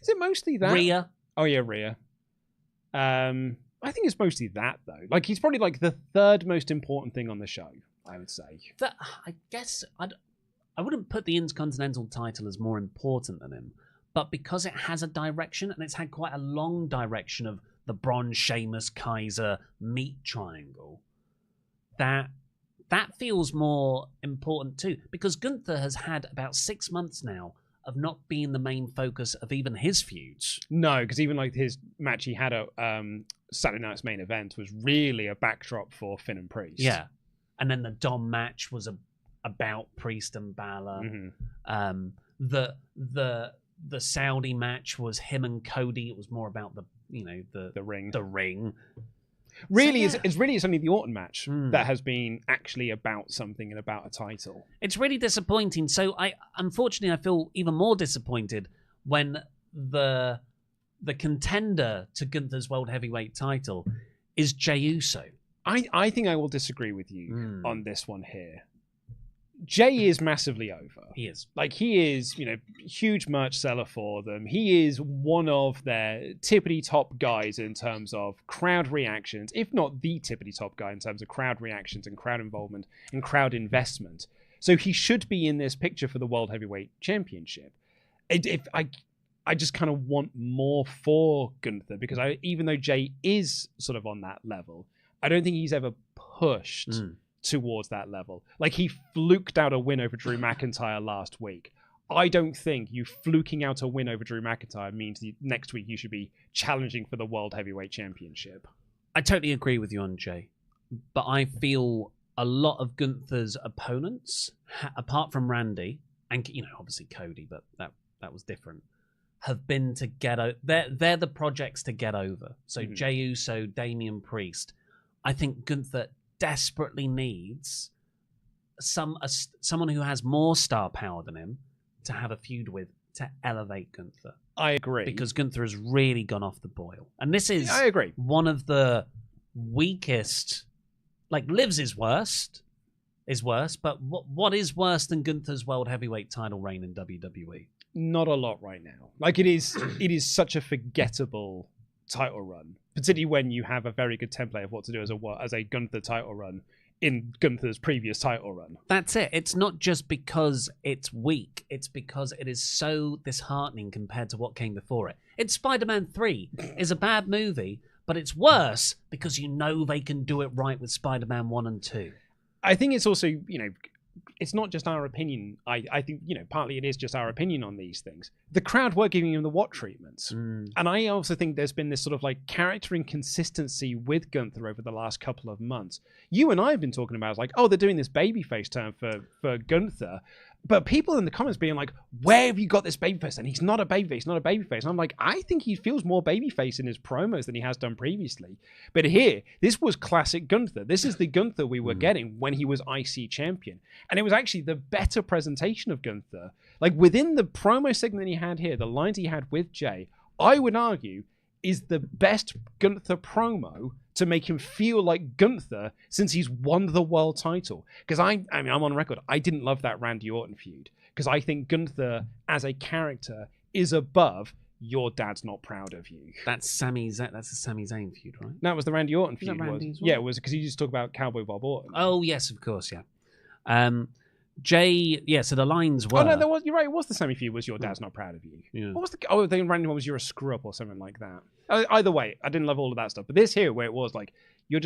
Is it mostly that? Rhea. Oh, yeah, Rhea. I think it's mostly that, though. Like, he's probably, like, the third most important thing on the show, I would say. I guess I wouldn't put the Intercontinental title as more important than him, but because it has a direction, and it's had quite a long direction of the Bron, Sheamus, Kaiser meat triangle, that feels more important too. Because Gunther has had about 6 months now of not being the main focus of even his feuds. No, because even like his match he had at Saturday Night's main event was really a backdrop for Finn and Priest. Yeah, and then the Dom match was about Priest and Balor. The Saudi match was him and Cody. It was more about the ring. Really, it's only the Orton match that has been actually about something and about a title. It's really disappointing. So unfortunately, I feel even more disappointed when the contender to Gunther's World Heavyweight title is Jey Uso. I think I will disagree with you on this one here. Jey is massively over. He is. Like, he is, huge merch seller for them. He is one of their tippity-top guys in terms of crowd reactions, if not the tippity-top guy in terms of crowd reactions and crowd involvement and crowd investment. So he should be in this picture for the World Heavyweight Championship. I just kind of want more for Gunther, because even though Jey is sort of on that level, I don't think he's ever pushed towards that level. Like, he fluked out a win over Drew McIntyre last week. I don't think you fluking out a win over Drew McIntyre means next week you should be challenging for the World Heavyweight Championship. I totally agree with you on Jey, but I feel a lot of Gunther's opponents, apart from Randy and obviously Cody, but that was different, have been to get over. They're the projects to get over. So Jey Uso, Damian Priest. I think Gunther desperately needs someone who has more star power than him to have a feud with, to elevate Gunther. I agree. Because Gunther has really gone off the boil. And this is I agree. One of the weakest, like, Liv's is worse, but what is worse than Gunther's World Heavyweight title reign in WWE? Not a lot right now. Like, it is such a forgettable title run, particularly when you have a very good template of what to do as a Gunther title run in Gunther's previous title run. That's it. It's not just because it's weak. It's because it is so disheartening compared to what came before it. It's Spider-Man 3 is a bad movie, but it's worse because they can do it right with Spider-Man 1 and 2. I think it's also, it's not just our opinion. I think, partly it is just our opinion on these things. The crowd were giving him the what treatments. And I also think there's been this sort of like character inconsistency with Gunther over the last couple of months. You and I have been talking about, like, they're doing this babyface turn for Gunther. But people in the comments being like, where have you got this babyface? And he's not a babyface, not a babyface. And I'm like, I think he feels more babyface in his promos than he has done previously. But here, this was classic Gunther. This is the Gunther we were getting when he was IC champion. And it was actually the better presentation of Gunther. Like, within the promo segment he had here, the lines he had with Jey, I would argue is the best Gunther promo to make him feel like Gunther since he's won the world title. Because I'm on record, I didn't love that Randy Orton feud, because I think Gunther as a character is above your dad's not proud of you. That's Sami Zayn. That's a Sami Zayn feud, right? No, it was the Randy Orton feud. Randy as well? Yeah, it was, because he used to talk about Cowboy Bob Orton. Oh yes, of course, yeah. Jey, yeah. So the lines were. Oh no, you're right. It was the Sami feud. Was your dad's not proud of you? Yeah. What was the? Oh, the Randy one was you're a screw up or something like that. Either way, I didn't love all of that stuff. But this here, where it was like you're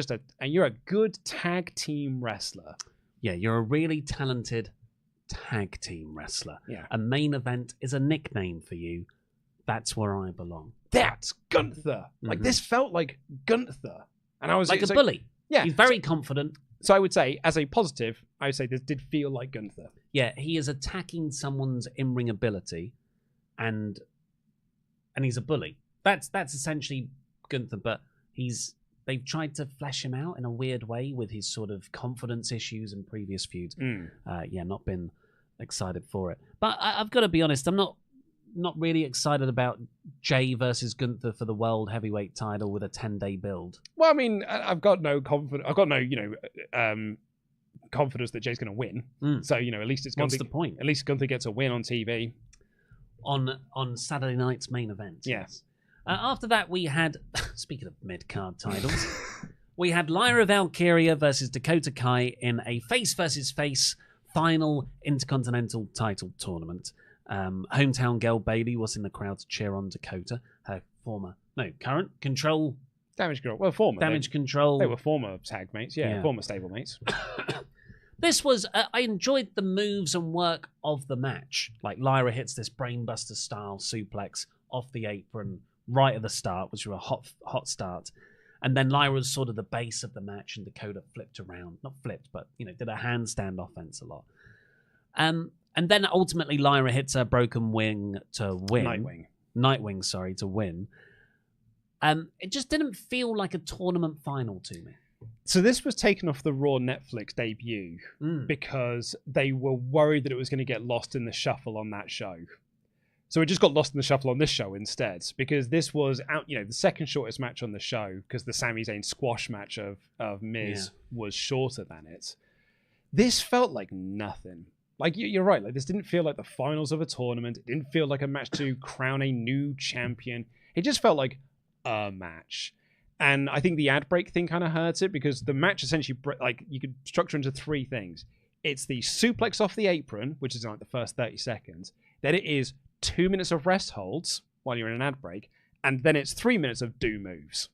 a good tag team wrestler. Yeah, you're a really talented tag team wrestler. Yeah. A main event is a nickname for you. That's where I belong. That's Gunther. Like, this felt like Gunther, and I was like a bully. Yeah, he's very confident. So I would say, as a positive, I would say this did feel like Gunther. Yeah, he is attacking someone's in-ring ability, and he's a bully. That's essentially Gunther, but they've tried to flesh him out in a weird way with his sort of confidence issues and previous feuds. Not been excited for it. But I've got to be honest, I'm not really excited about Jey versus Gunther for the World Heavyweight title with a 10-day build. Well, I mean, I've got no confidence. I've got no, confidence that Jey's going to win. So, at least it's Gunther. What's the point? At least Gunther gets a win on TV. On Saturday night's main event. Yes. After that, we had, speaking of mid-card titles, we had Lyra Valkyria versus Dakota Kai in a face versus face final Intercontinental title tournament. Hometown girl Bayley was in the crowd to cheer on Dakota, her current Control. Damage Control. Well, former. Damage Control. They were former tag mates. Yeah. Former stable mates. This was, I enjoyed the moves and work of the match. Like, Lyra hits this brainbuster style suplex off the apron right at the start, which was a hot start. And then Lyra was sort of the base of the match, and Dakota flipped around. Not flipped, but, did a handstand offense a lot. And then ultimately Lyra hits her broken wing to win. Nightwing, to win. It just didn't feel like a tournament final to me. So this was taken off the Raw Netflix debut because they were worried that it was going to get lost in the shuffle on that show. So it just got lost in the shuffle on this show instead, because this was out, the second shortest match on the show, because the Sami Zayn squash match of Miz was shorter than it. This felt like nothing. Like, you're right, like this didn't feel like the finals of a tournament. It didn't feel like a match to crown a new champion. It just felt like a match. And I think the ad break thing kind of hurts it, because the match essentially, like, you could structure into three things. It's the suplex off the apron, which is like the first 30 seconds. Then it is 2 minutes of rest holds while you're in an ad break. And then it's 3 minutes of do moves.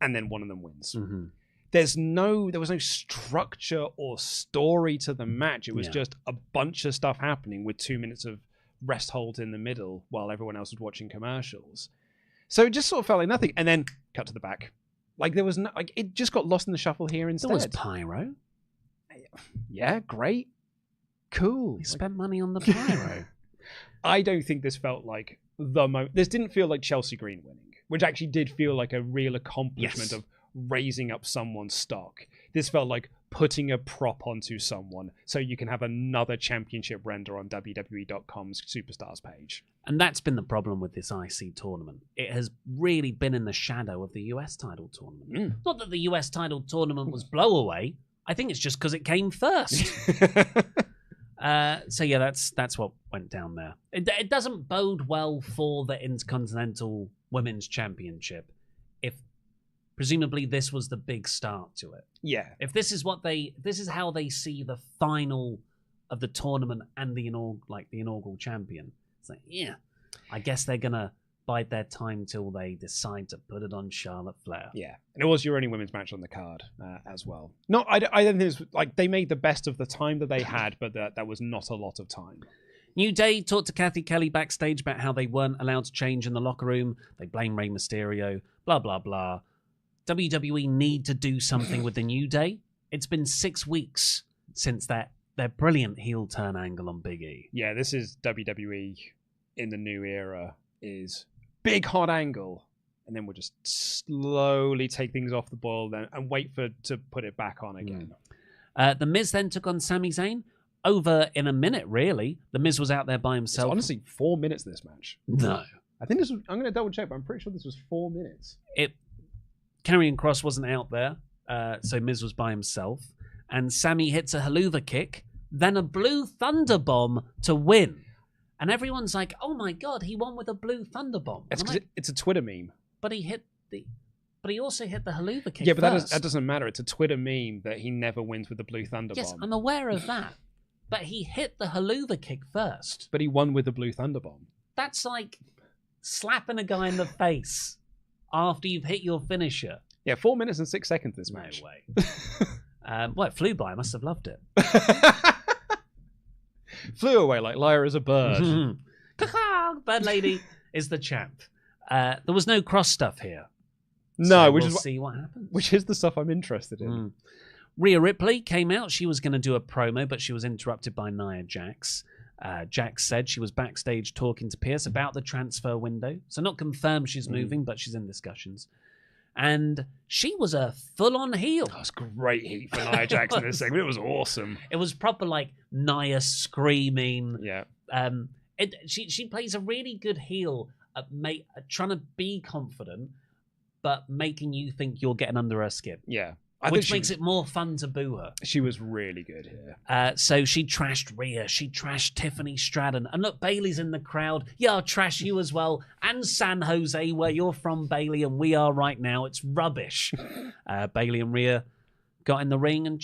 And then one of them wins. Mm-hmm. There was no structure or story to the match. It was just a bunch of stuff happening with 2 minutes of rest holds in the middle while everyone else was watching commercials. So it just sort of felt like nothing. And then cut to the back. Like, there was no, like, it just got lost in the shuffle here instead. There was pyro. Yeah, great. Cool. They spent money on the pyro. I don't think this felt like the moment. This didn't feel like Chelsea Green winning, which actually did feel like a real accomplishment of raising up someone's stock. This felt like putting a prop onto someone so you can have another championship render on WWE.com's Superstars page. And that's been the problem with this IC tournament. It has really been in the shadow of the US title tournament. Not that the US title tournament was blowaway. I think it's just because it came first. So yeah, that's what went down there. It doesn't bode well for the Intercontinental Women's Championship if presumably this was the big start to it. Yeah. If this is how they see the final of the tournament and the inaugural champion. It's like, yeah, I guess they're gonna bide their time till they decide to put it on Charlotte Flair. Yeah, and it was your only women's match on the card as well. No, I don't think it was, like, they made the best of the time that they had, but that was not a lot of time. New Day talked to Kathy Kelly backstage about how they weren't allowed to change in the locker room. They blame Rey Mysterio, blah, blah, blah. WWE need to do something with the New Day. It's been 6 weeks since their brilliant heel turn angle on Big E. Yeah, this is WWE in the new era, is big hot angle, and then we'll just slowly take things off the boil then and wait to put it back on again. The Miz then took on Sami Zayn over in a minute, really. The Miz was out there by himself. It's honestly 4 minutes, this match. No. I think this was, I'm going to double check, but I'm pretty sure this was 4 minutes. Karrion Kross wasn't out there, so Miz was by himself. And Sami hits a haluva kick, then a blue thunder bomb to win. And everyone's like, "Oh my god, he won with a blue thunder bomb." It's a Twitter meme. But he also hit the haluva kick. Yeah, but that doesn't matter. It's a Twitter meme that he never wins with the blue thunder bomb. Yes, I'm aware of that. But he hit the haluva kick first. But he won with the blue thunder bomb. That's like slapping a guy in the face after you've hit your finisher. Yeah, 4 minutes and 6 seconds this match. No way. Well, it flew by. I must have loved it. Flew away like Lyra is a bird. Bird lady is the champ. There was no cross stuff here. No, so we'll see what happens. Which is the stuff I'm interested in. Rhea Ripley came out. She was going to do a promo, but she was interrupted by Nia Jax. Jax said she was backstage talking to Pierce about the transfer window. So not confirmed she's moving, but she's in discussions. And she was a full-on heel. That was great heat for Nia Jax in this segment. It was awesome. It was proper, like, Nia screaming. Yeah. She plays a really good heel at trying to be confident, but making you think you're getting under her skin. Yeah. Which makes it more fun to boo her. She was really good here. So she trashed Rhea. She trashed Tiffany Stratton. And look, Bailey's in the crowd. Yeah, I'll trash you as well. And San Jose, where you're from, Bailey, and we are right now. It's rubbish. Bailey and Rhea got in the ring and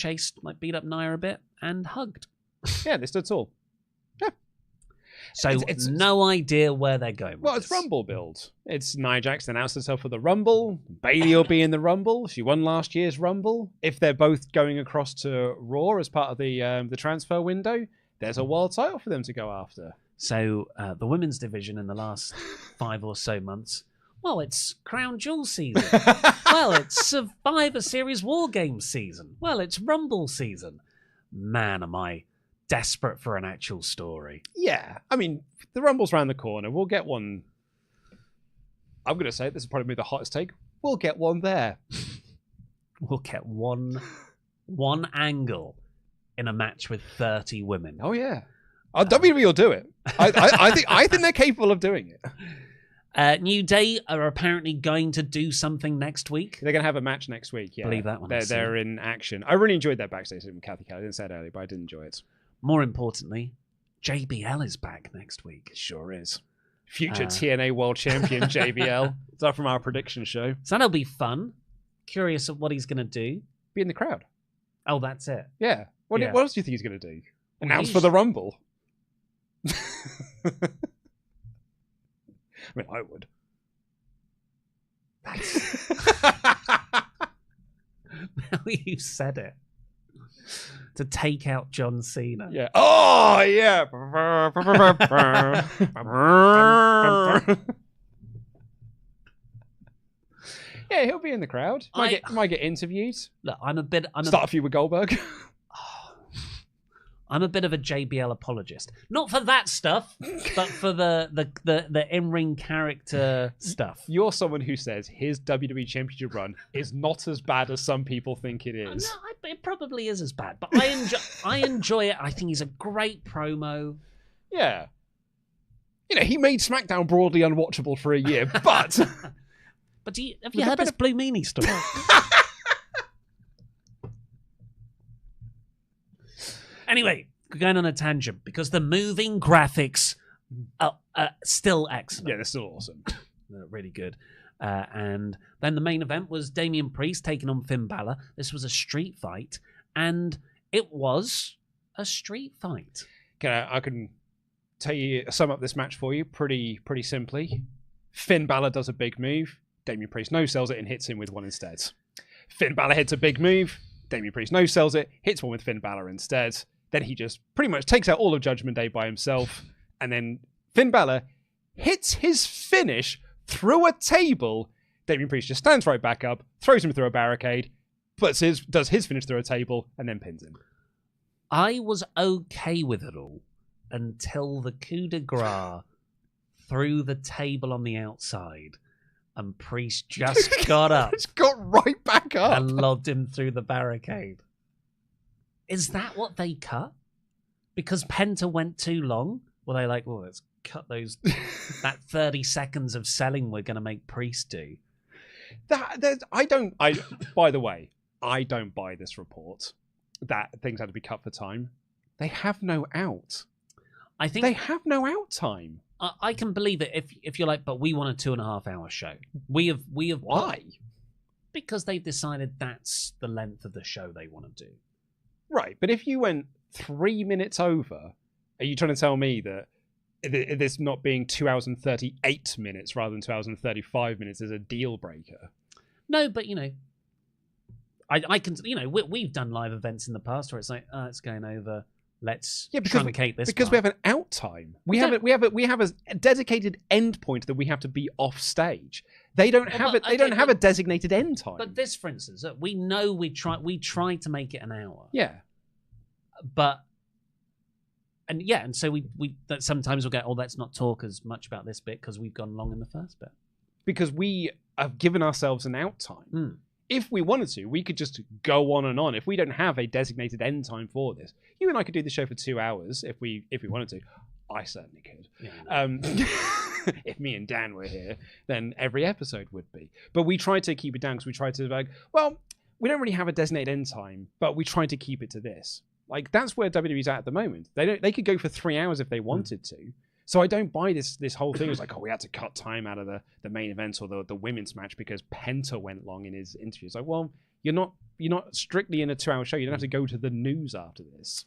beat up Nia a bit and hugged. Yeah, they stood tall. Yeah. So it's no idea where they're going with Well, it's Rumble build. It's Nia Jax announced herself for the Rumble. Bailey will be in the Rumble. She won last year's Rumble. If they're both going across to Raw as part of the transfer window, there's a world title for them to go after. So the women's division in the last 5 or so months, well, it's Crown Jewel season. Well, it's Survivor Series War Games season. Well, it's Rumble season. Man, am I desperate for an actual story. Yeah, I mean, the Rumble's around the corner. We'll get one I'm going to say this is probably the hottest take. We'll get one there. We'll get one angle in a match with 30 women. Oh yeah, WWE will do it. I think they're capable of doing it. New Day are apparently going to do something next week. They're going to have a match next week. Yeah, believe that one. They're in action. I really enjoyed their backstage with Kathy Kelly. I didn't say it earlier, but I did enjoy it. More importantly, JBL is back next week. It sure is. Future TNA World Champion JBL. Is that from our prediction show? So that'll be fun. Curious of what he's going to do. Be in the crowd. Oh, that's it. Yeah. What else do you think he's going to do? Announce for the Rumble. I mean, I would. Now you said it. To take out John Cena. Yeah. Oh, yeah. Yeah, he'll be in the crowd. Might get interviewed. Look, Start a feud with Goldberg. I'm a bit of a JBL apologist. Not for that stuff, but for the in-ring character stuff. You're someone who says his WWE Championship run is not as bad as some people think it is. No, it probably is as bad, but I enjoy it. I think he's a great promo. Yeah. You know, he made SmackDown broadly unwatchable for a year, but... But have you heard this Blue Meanie story? Anyway, we're going on a tangent because the moving graphics are still excellent. Yeah, they're still awesome. They're really good. And then the main event was Damian Priest taking on Finn Balor. This was a street fight, and it was a street fight. I can sum up this match for you pretty simply. Finn Balor does a big move. Damian Priest no-sells it and hits him with one instead. Finn Balor hits a big move. Damian Priest no-sells it, hits one with Finn Balor instead. Then he just pretty much takes out all of Judgment Day by himself. And then Finn Balor hits his finish through a table. Damian Priest just stands right back up, throws him through a barricade, does his finish through a table, and then pins him. I was okay with it all until the coup de grace through the table on the outside. And Priest just got up. Just got right back up. And lobbed him through the barricade. Is that what they cut? Because Penta went too long? Were they like, well, let's cut that 30 seconds of selling we're going to make Priest do? By the way, I don't buy this report that things had to be cut for time. They have no out. I think they have no out time. I can believe it if you're like, but we want a 2.5 hour show. We have Why? Because they've decided that's the length of the show they want to do. Right, but if you went 3 minutes over, are you trying to tell me that this not being 2 hours and 38 minutes rather than 2 hours and 35 minutes is a deal breaker? No, but I can, we've done live events in the past where it's like, it's going over. Let's truncate this because part. we have an out time. We have a dedicated end point that we have to be off stage. They don't have it. They don't have a designated end time. But this, for instance, we know we try to make it an hour. Yeah, and so we that sometimes we'll go, oh, let's not talk as much about this bit because we've gone long in the first bit. Because we have given ourselves an out time. Mm. If we wanted to, we could just go on and on. If we don't have a designated end time for this, you and I could do the show for 2 hours if we wanted to. I certainly could. Yeah, if me and Dan were here, then every episode would be. But we try to keep it down because we try to we don't really have a designated end time, but we try to keep it to this. Like that's where WWE's at the moment. They could go for 3 hours if they wanted to. So I don't buy this whole thing. It was like, oh, we had to cut time out of the main event or the women's match because Penta went long in his interview. It's like, well, you're not strictly in a 2 hour show. You don't have to go to the news after this.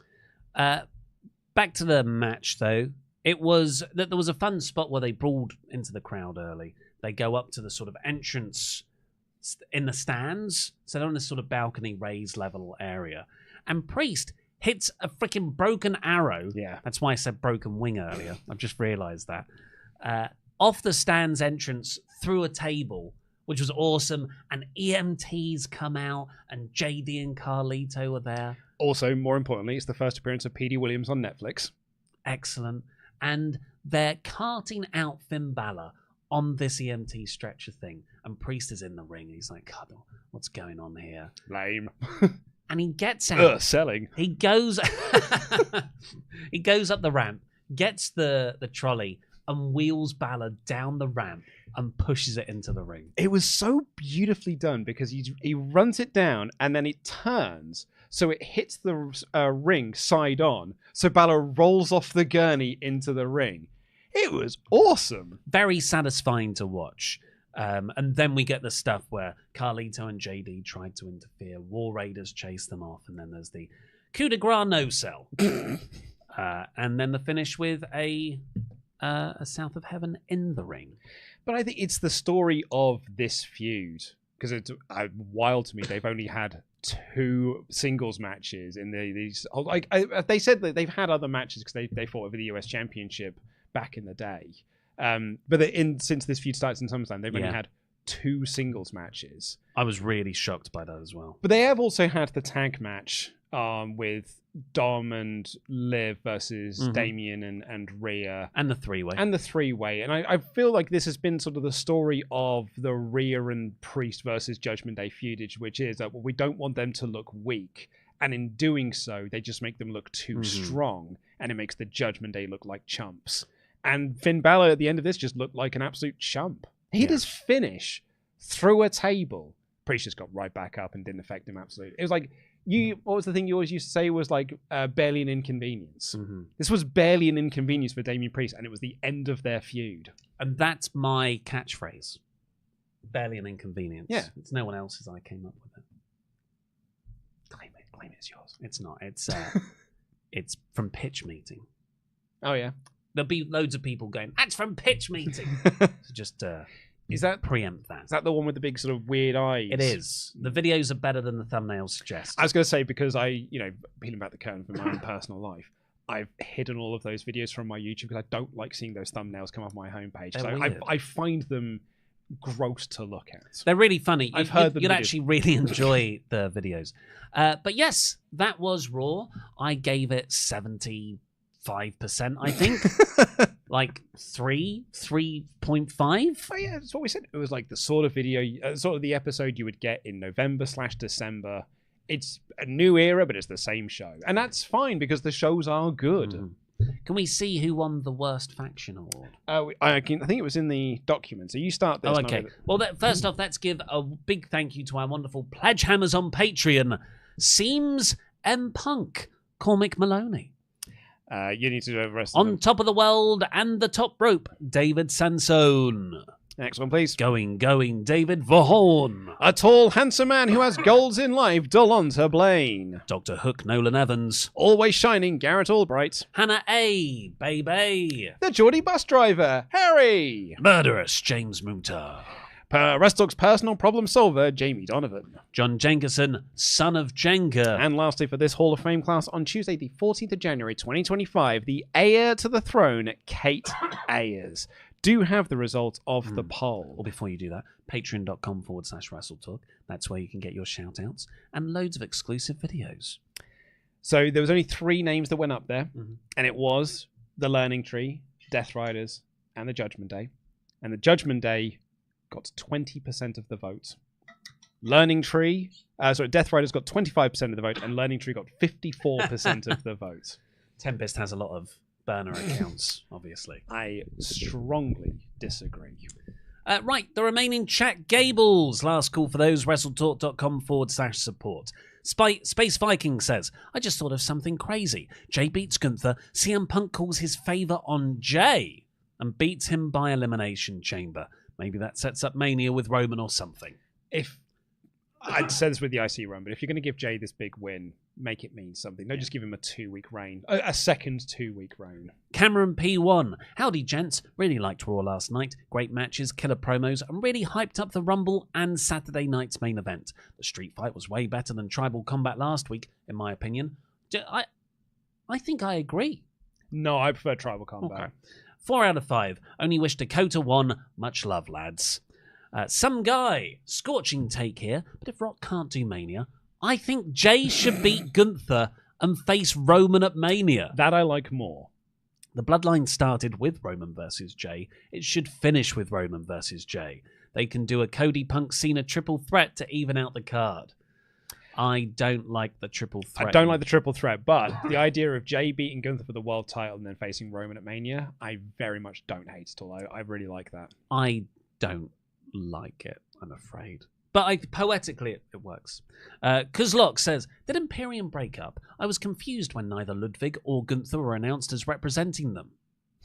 Back to the match though. It was that there was a fun spot where they brawled into the crowd early. They go up to the sort of entrance in the stands. So they're on this sort of balcony raised level area. And Priest hits a freaking broken arrow. Yeah. That's why I said broken wing earlier. I've just realised that. Off the stands entrance through a table, which was awesome. And EMTs come out and JD and Carlito were there. Also, more importantly, it's the first appearance of P.D. Williams on Netflix. Excellent. And they're carting out Finn Balor on this EMT stretcher thing, and Priest is in the ring. He's like, God, what's going on here? Lame. And he gets out. Selling. He goes he goes up the ramp, gets the trolley, and wheels Balor down the ramp and pushes it into the ring. It was so beautifully done because he runs it down and then it turns so it hits the ring side on. So Balor rolls off the gurney into the ring. It was awesome. Very satisfying to watch. And then we get the stuff where Carlito and JD tried to interfere. War Raiders chase them off. And then there's the coup de grace no-sell. And then the finish with a South of Heaven in the ring. But I think it's the story of this feud. Because it's wild to me. They've only had 2 singles matches in these. They said that they've had other matches because they fought over the US Championship back in the day. But since this feud starts in SummerSlam, they've only had 2 singles matches. I was really shocked by that as well. But they have also had the tag match with Dom and Liv versus Damien and Rhea. And the 3-way. And the 3-way. And I feel like this has been sort of the story of the Rhea and Priest versus Judgment Day feudage, which is that we don't want them to look weak. And in doing so, they just make them look too strong. And it makes the Judgment Day look like chumps. And Finn Balor at the end of this just looked like an absolute chump. He hit his finish through a table. Priest just got right back up and didn't affect him absolutely. It was like, what was the thing you always used to say was like barely an inconvenience. This was barely an inconvenience for Damian Priest, and it was the end of their feud. And that's my catchphrase. Barely an inconvenience. Yeah. It's no one else's. I came up with it. Claim it's yours. It's not. It's from Pitch Meeting. Oh, yeah. There'll be loads of people going, that's from Pitch Meeting. So just is that preempt that. Is that the one with the big sort of weird eyes? It is. The videos are better than the thumbnails suggest. I was going to say, because peeling back the curtain from my own personal life, I've hidden all of those videos from my YouTube because I don't like seeing those thumbnails come off my homepage. So I find them gross to look at. They're really funny. I've heard them. You'd actually really enjoy the videos. But yes, that was Raw. I gave it 75%, I think. Like 3.5. Oh yeah, that's what we said. It was like the sort of video, sort of the episode you would get in November/December. It's a new era, but it's the same show, and that's fine because the shows are good. Can we see who won the worst faction award? I think it was in the document. So you start this. Oh, okay. Well, first off, let's give a big thank you to our wonderful pledge hammers on Patreon. Seems M Punk, Cormac Maloney. You need to do the rest of On them. Top of the World and the Top Rope, David Sansone. Next one, please. Going, David Vahorn. A tall, handsome man who has goals in life, Dolonta Blaine. Dr. Hook Nolan Evans. Always shining, Garrett Albright. Hannah A. Baby. The Geordie bus driver, Harry. Murderous, James Muta. WrestleTalk's personal problem solver, Jamie Donovan. John Jenkinson, son of Jenga. And lastly, for this Hall of Fame class, on Tuesday, the 14th of January, 2025, the heir to the throne, Kate Ayers. Do have the results of the poll. Or before you do that, patreon.com/WrestleTalk. That's where you can get your shout-outs and loads of exclusive videos. So there was only 3 names that went up there, and it was the Learning Tree, Death Riders, and the Judgment Day. And the Judgment Day got 20% of the vote. Death Riders got 25% of the vote, and Learning Tree got 54% of the vote. Tempest has a lot of burner accounts, obviously. I strongly disagree. Right, the remaining Chat-Gables. Last call for those, WrestleTalk.com/support. Space Viking says, I just thought of something crazy. Jay beats Gunther, CM Punk calls his favor on Jay, and beats him by Elimination Chamber. Maybe that sets up Mania with Roman or something. If I'd say this with the IC run, but if you're going to give Jay this big win, make it mean something. Don't just give him a 2-week reign. A second 2-week reign. Cameron P1. Howdy, gents. Really liked Raw last night. Great matches, killer promos, and really hyped up the Rumble and Saturday night's main event. The street fight was way better than Tribal Combat last week, in my opinion. I think I agree. No, I prefer Tribal Combat. Okay. 4 out of 5. Only wish Dakota won. Much love, lads. Some guy. Scorching take here. But if Rock can't do Mania, I think Jay should beat Gunther and face Roman at Mania. That I like more. The bloodline started with Roman versus Jay. It should finish with Roman versus Jay. They can do a Cody Punk Cena triple threat to even out the card. I don't like the triple threat. I don't like the triple threat, but the idea of Jay beating Gunther for the world title and then facing Roman at Mania, I very much don't hate at all. I really like that. I don't like it, I'm afraid. But poetically, it works. Kuzlok says, did Imperium break up? I was confused when neither Ludwig or Gunther were announced as representing them.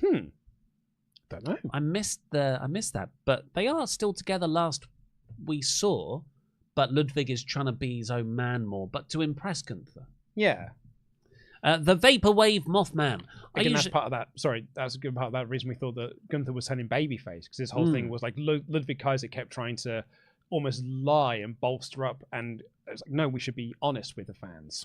Don't know. I missed that, but they are still together last we saw, but Ludwig is trying to be his own man more, but to impress Gunther. Yeah. The Vaporwave Mothman. Again, that's part of that. Sorry, that's a good part of that reason we thought that Gunther was turning babyface, because his whole thing was like Ludwig Kaiser kept trying to almost lie and bolster up, and it was like, no, we should be honest with the fans.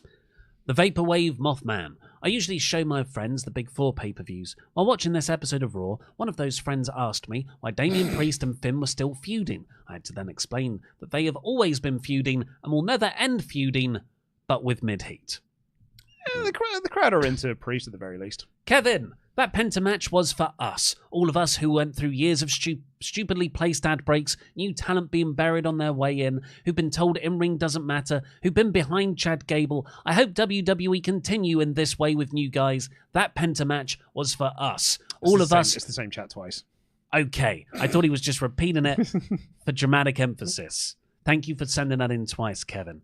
The Vaporwave Mothman. I usually show my friends the Big Four pay-per-views. While watching this episode of Raw, one of those friends asked me why Damian Priest and Finn were still feuding. I had to then explain that they have always been feuding and will never end feuding, but with mid-heat. The crowd are into Priest at the very least. Kevin, that Penta match was for us. All of us who went through years of stupidly placed ad breaks, new talent being buried on their way in, who've been told in-ring doesn't matter, who've been behind Chat-Gable. I hope WWE continue in this way with new guys. That Penta match was for us. All of us... It's the same chat twice. Okay. I thought he was just repeating it for dramatic emphasis. Thank you for sending that in twice, Kevin.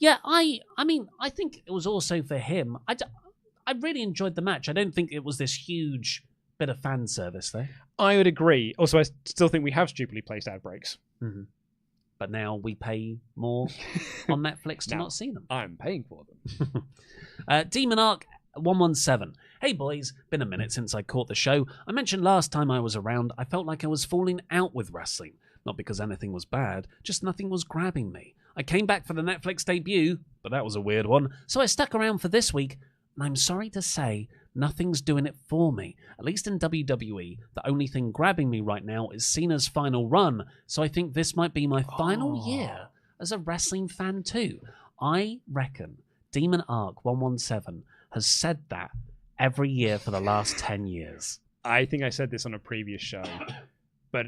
Yeah, I mean, I think it was also for him. I really enjoyed the match. I don't think it was this huge bit of fan service, though. I would agree. Also, I still think we have stupidly placed ad breaks. Mm-hmm. But now we pay more on Netflix to not see them. I'm paying for them. Demon Arc 117. Hey boys, been a minute since I caught the show. I mentioned last time I was around, I felt like I was falling out with wrestling. Not because anything was bad, just nothing was grabbing me. I came back for the Netflix debut, but that was a weird one, so I stuck around for this week, and I'm sorry to say, nothing's doing it for me. At least in WWE, the only thing grabbing me right now is Cena's final run, so I think this might be my final year as a wrestling fan too. I reckon Demon Arc 117 has said that every year for the last 10 years. I think I said this on a previous show, but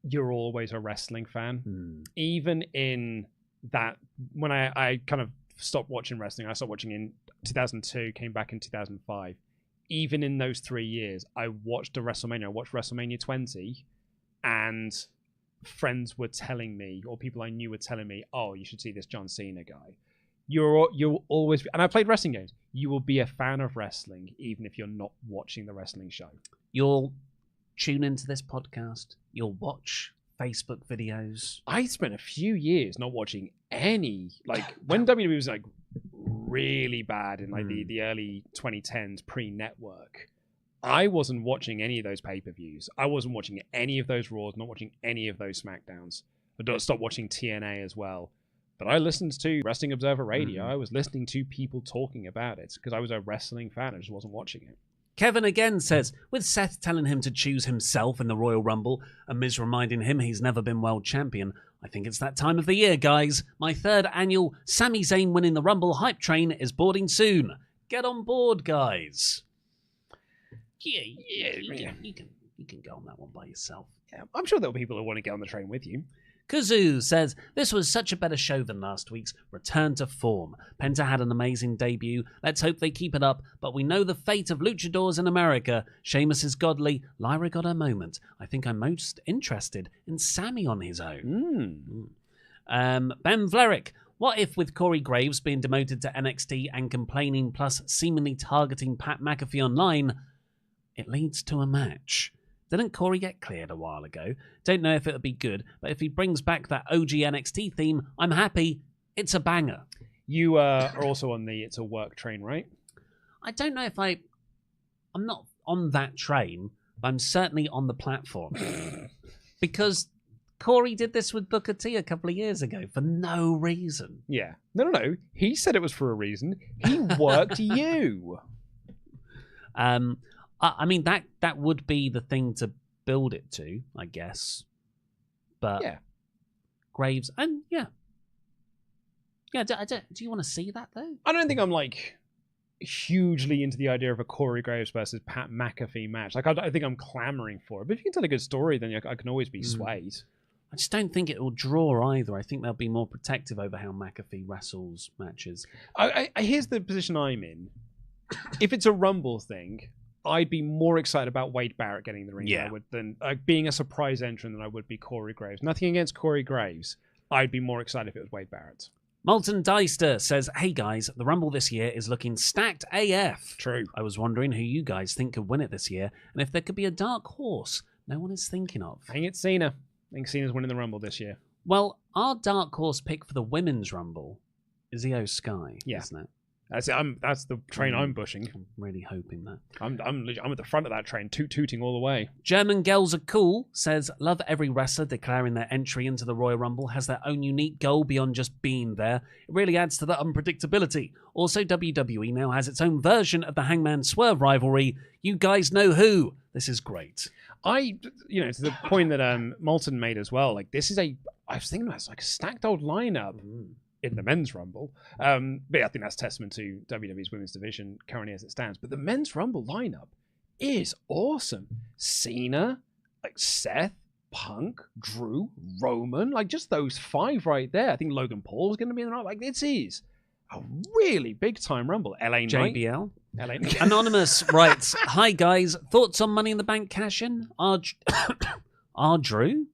you're always a wrestling fan. Even in that, when I kind of stopped watching wrestling, I stopped watching in 2002, came back in 2005. Even in those 3 years, I watched WrestleMania 20, and friends were telling me, or people I knew were telling me, oh, you should see this John Cena guy. You'll always, and I played wrestling games, you will be a fan of wrestling even if you're not watching the wrestling show. You'll tune into this podcast, you'll watch Facebook videos. I spent a few years not watching any, like when WWE was like really bad in like the early 2010s pre-network, I wasn't watching any of those pay-per-views. I wasn't watching any of those Raws, not watching any of those SmackDowns. I stopped watching TNA as well. But I listened to Wrestling Observer Radio. I was listening to people talking about it because I was a wrestling fan. I just wasn't watching it. Kevin again says, with Seth telling him to choose himself in the Royal Rumble and Miz reminding him he's never been world champion, I think it's that time of the year, guys. My third annual Sami Zayn winning the Rumble hype train is boarding soon. Get on board, guys. Yeah, you can go on that one by yourself. Yeah, I'm sure there'll be people who want to get on the train with you. Kazoo says, this was such a better show than last week's. Return to form. Penta had an amazing debut. Let's hope they keep it up, but we know the fate of luchadors in America. Sheamus is godly. Lyra got her moment. I think I'm most interested in Sami on his own. Ben Vlerick, what if with Corey Graves being demoted to NXT and complaining plus seemingly targeting Pat McAfee online, it leads to a match? Didn't Corey get cleared a while ago? Don't know if it'll be good, but if he brings back that OG NXT theme, I'm happy. It's a banger. You are also on the It's a Work train, right? I don't know if I'm not on that train, but I'm certainly on the platform. Because Corey did this with Booker T a couple of years ago for no reason. Yeah. No. He said it was for a reason. He worked you. I mean, that would be the thing to build it to, I guess. But yeah. Graves, and yeah. Do you want to see that, though? I don't think I'm like hugely into the idea of a Corey Graves versus Pat McAfee match. Like, I think I'm clamoring for it. But if you can tell a good story, then I can always be swayed. I just don't think it will draw either. I think they'll be more protective over how McAfee wrestles matches. Here's the position I'm in. If it's a Rumble thing, I'd be more excited about Wade Barrett getting the ring than being a surprise entrant than I would be Corey Graves. Nothing against Corey Graves. I'd be more excited if it was Wade Barrett. Molten Deister says, hey guys, the Rumble this year is looking stacked AF. True. I was wondering who you guys think could win it this year, and if there could be a dark horse no one is thinking of. I think it's Cena. I think Cena's winning the Rumble this year. Well, our dark horse pick for the women's Rumble is Io Sky, isn't it? That's the train I'm pushing. I'm really hoping that. I'm at the front of that train, tooting all the way. German Girls Are Cool says, love every wrestler declaring their entry into the Royal Rumble has their own unique goal beyond just being there. It really adds to the unpredictability. Also, WWE now has its own version of the Hangman Swerve rivalry. You guys know who. This is great. To the point that Molten made as well, like, I was thinking about it's like a stacked old lineup. In the men's Rumble. But I think that's testament to WWE's women's division currently as it stands. But the men's Rumble lineup is awesome. Cena, like Seth, Punk, Drew, Roman, like just those 5 right there. I think Logan Paul's going to be in the right. Like, this is a really big time Rumble. LA Knight. JBL. Anonymous writes, hi guys, thoughts on Money in the Bank cash-in? Our Drew?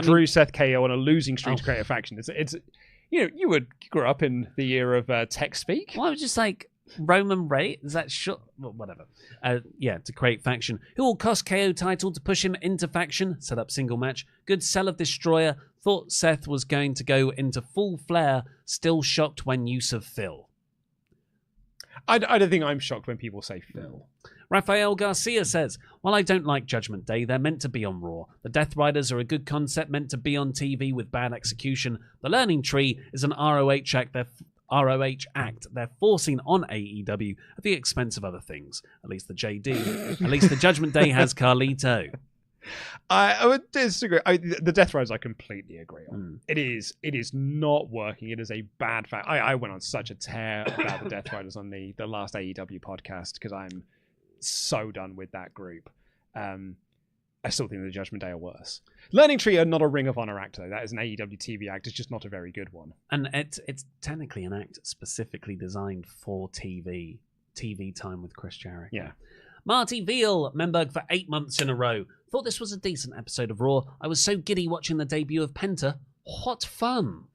Drew, Seth KO on a losing streak to create a faction. It's you grew up in the year of tech speak. Well, I was just like, Roman Reigns, is that short? Well, whatever. To create faction. Who will cost KO title to push him into faction? Set up single match. Good sell of Destroyer. Thought Seth was going to go into full flare. Still shocked when use of Phil. I don't think I'm shocked when people say Phil. Rafael Garcia says, while I don't like Judgment Day, they're meant to be on Raw. The Death Riders are a good concept meant to be on TV with bad execution. The Learning Tree is an ROH act they're forcing on AEW at the expense of other things. At least the JD. At least the Judgment Day has Carlito. I would disagree. The Death Riders I completely agree on. It is not working. It is a bad fact. I went on such a tear about the Death Riders on the last AEW podcast because I'm so done with that group. I still think the Judgment Day are worse. Learning Tree are not a Ring of Honor act, though. That is an AEW TV act. It's just not a very good one. And it's technically an act specifically designed for TV time with Chris Jericho. Yeah. Marty Veal, Memberg for 8 months in a row. Thought this was a decent episode of Raw. I was so giddy watching the debut of Penta. What fun.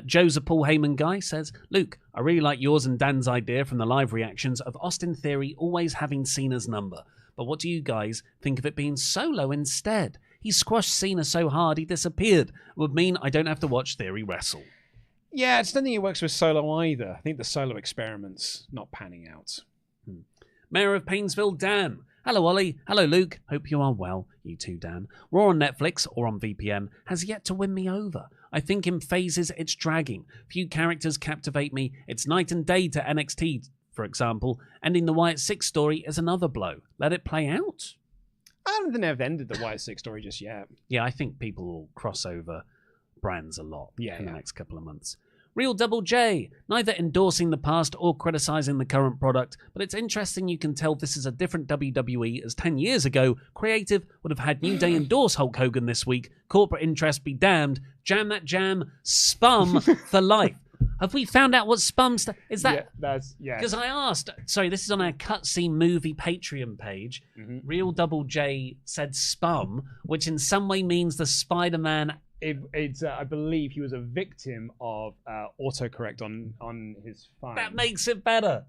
Joe's a Paul Heyman guy says, Luke, I really like yours and Dan's idea from the live reactions of Austin Theory always having Cena's number. But what do you guys think of it being Solo instead? He squashed Cena so hard he disappeared. It would mean I don't have to watch Theory wrestle. Yeah, I just don't think it works with Solo either. I think the Solo experiment's not panning out. Mayor of Painesville, Dan. Hello, Ollie. Hello, Luke. Hope you are well. You too, Dan. Raw on Netflix or on VPN has yet to win me over. I think in phases it's dragging. Few characters captivate me. It's night and day to NXT, for example. Ending the Wyatt Six story is another blow. Let it play out. I don't think they've ended the Wyatt Six story just yet. Yeah, I think people will cross over brands a lot in the next couple of months. Real Double J, neither endorsing the past or criticizing the current product, but it's interesting you can tell this is a different WWE as 10 years ago, creative would have had New Day endorse Hulk Hogan this week, corporate interest be damned, jam that jam, spum for life. Have we found out what spum is that? Yeah, because I asked, sorry, this is on our Cutscene Movie Patreon page. Real Double J said spum, which in some way means the Spider-Man. It's I believe he was a victim of autocorrect on his phone. That makes it better.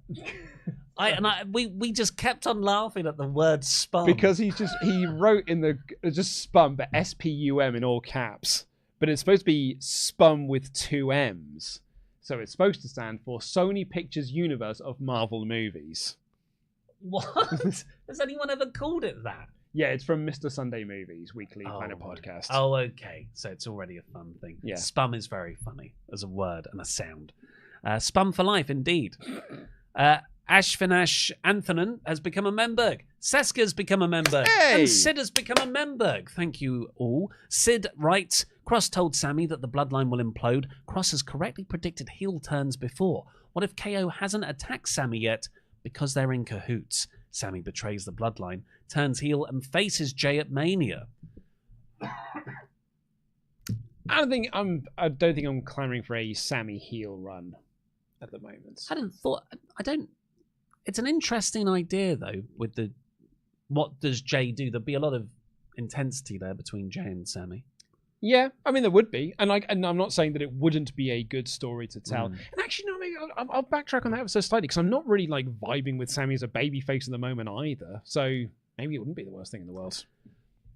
We just kept on laughing at the word spum because he wrote in the just spum, but SPUM in all caps. But it's supposed to be spum with 2 M's, so it's supposed to stand for Sony Pictures Universe of Marvel Movies. What? Has anyone ever called it that? Yeah, it's from Mr. Sunday Movies, weekly kind of podcast. Oh, okay. So it's already a fun thing. Yeah. Spum is very funny as a word and a sound. Spum for life, indeed. Ashvinash Anthony has become a member. Seska's become a member. Hey! And Sid has become a member. Thank you all. Sid writes, Cross told Sami that the bloodline will implode. Cross has correctly predicted heel turns before. What if KO hasn't attacked Sami yet because they're in cahoots? Sami betrays the bloodline, turns heel, and faces Jay at Mania. I don't think I'm clamoring for a Sami heel run at the moment. It's an interesting idea though. With the what does Jay do? There'd be a lot of intensity there between Jay and Sami. Yeah, I mean there would be, and I'm not saying that it wouldn't be a good story to tell. And actually, no, maybe I'll backtrack on that ever so slightly because I'm not really like vibing with Sami as a babyface at the moment either. So maybe it wouldn't be the worst thing in the world.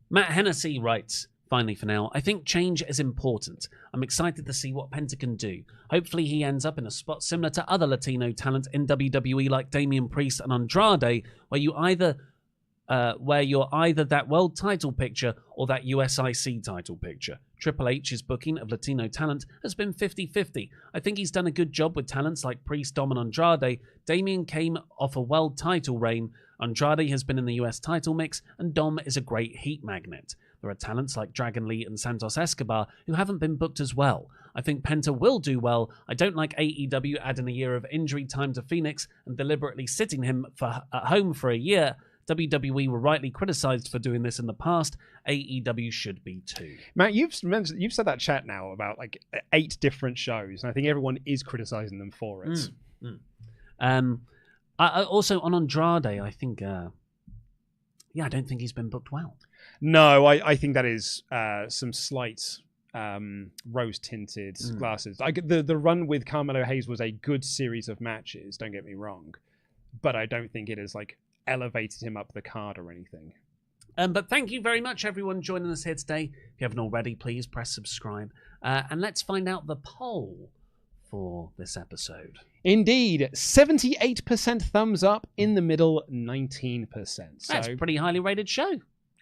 Matt Hennessy writes, finally for now, I think change is important. I'm excited to see what Penta can do. Hopefully he ends up in a spot similar to other Latino talent in WWE like Damian Priest and Andrade, where you're either that world title picture or that USIC title picture. Triple H's booking of Latino talent has been 50-50. I think he's done a good job with talents like Priest, Dom, and Andrade. Damian came off a world title reign. Andrade has been in the US title mix, and Dom is a great heat magnet. There are talents like Dragon Lee and Santos Escobar who haven't been booked as well. I think Penta will do well. I don't like AEW adding a year of injury time to Phoenix and deliberately sitting him at home for a year. WWE were rightly criticised for doing this in the past. AEW should be too. Matt, you've said that chat now about like 8 different shows, and I think everyone is criticising them for it. Also on Andrade, I think, I don't think he's been booked well. No, I think that is some slight rose-tinted glasses. The run with Carmelo Hayes was a good series of matches. Don't get me wrong, but I don't think it is like elevated him up the card or anything. But thank you very much, everyone, joining us here today. If you haven't already, please press subscribe. And let's find out the poll for this episode. Indeed, 78% thumbs up, in the middle 19%. That's a pretty highly rated show.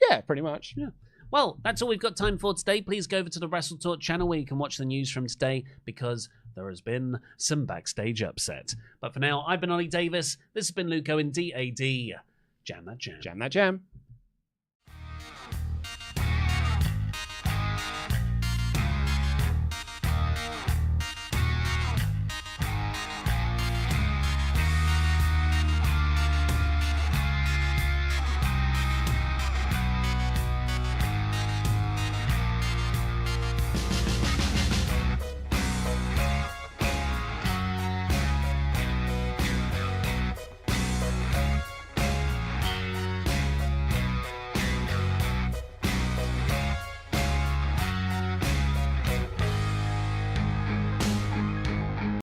Yeah, pretty much. Yeah. Well, that's all we've got time for today. Please go over to the WrestleTalk channel where you can watch the news from today because there has been some backstage upset. But for now, I've been Ollie Davis. This has been Luco in DAD. Jam that jam. Jam that jam.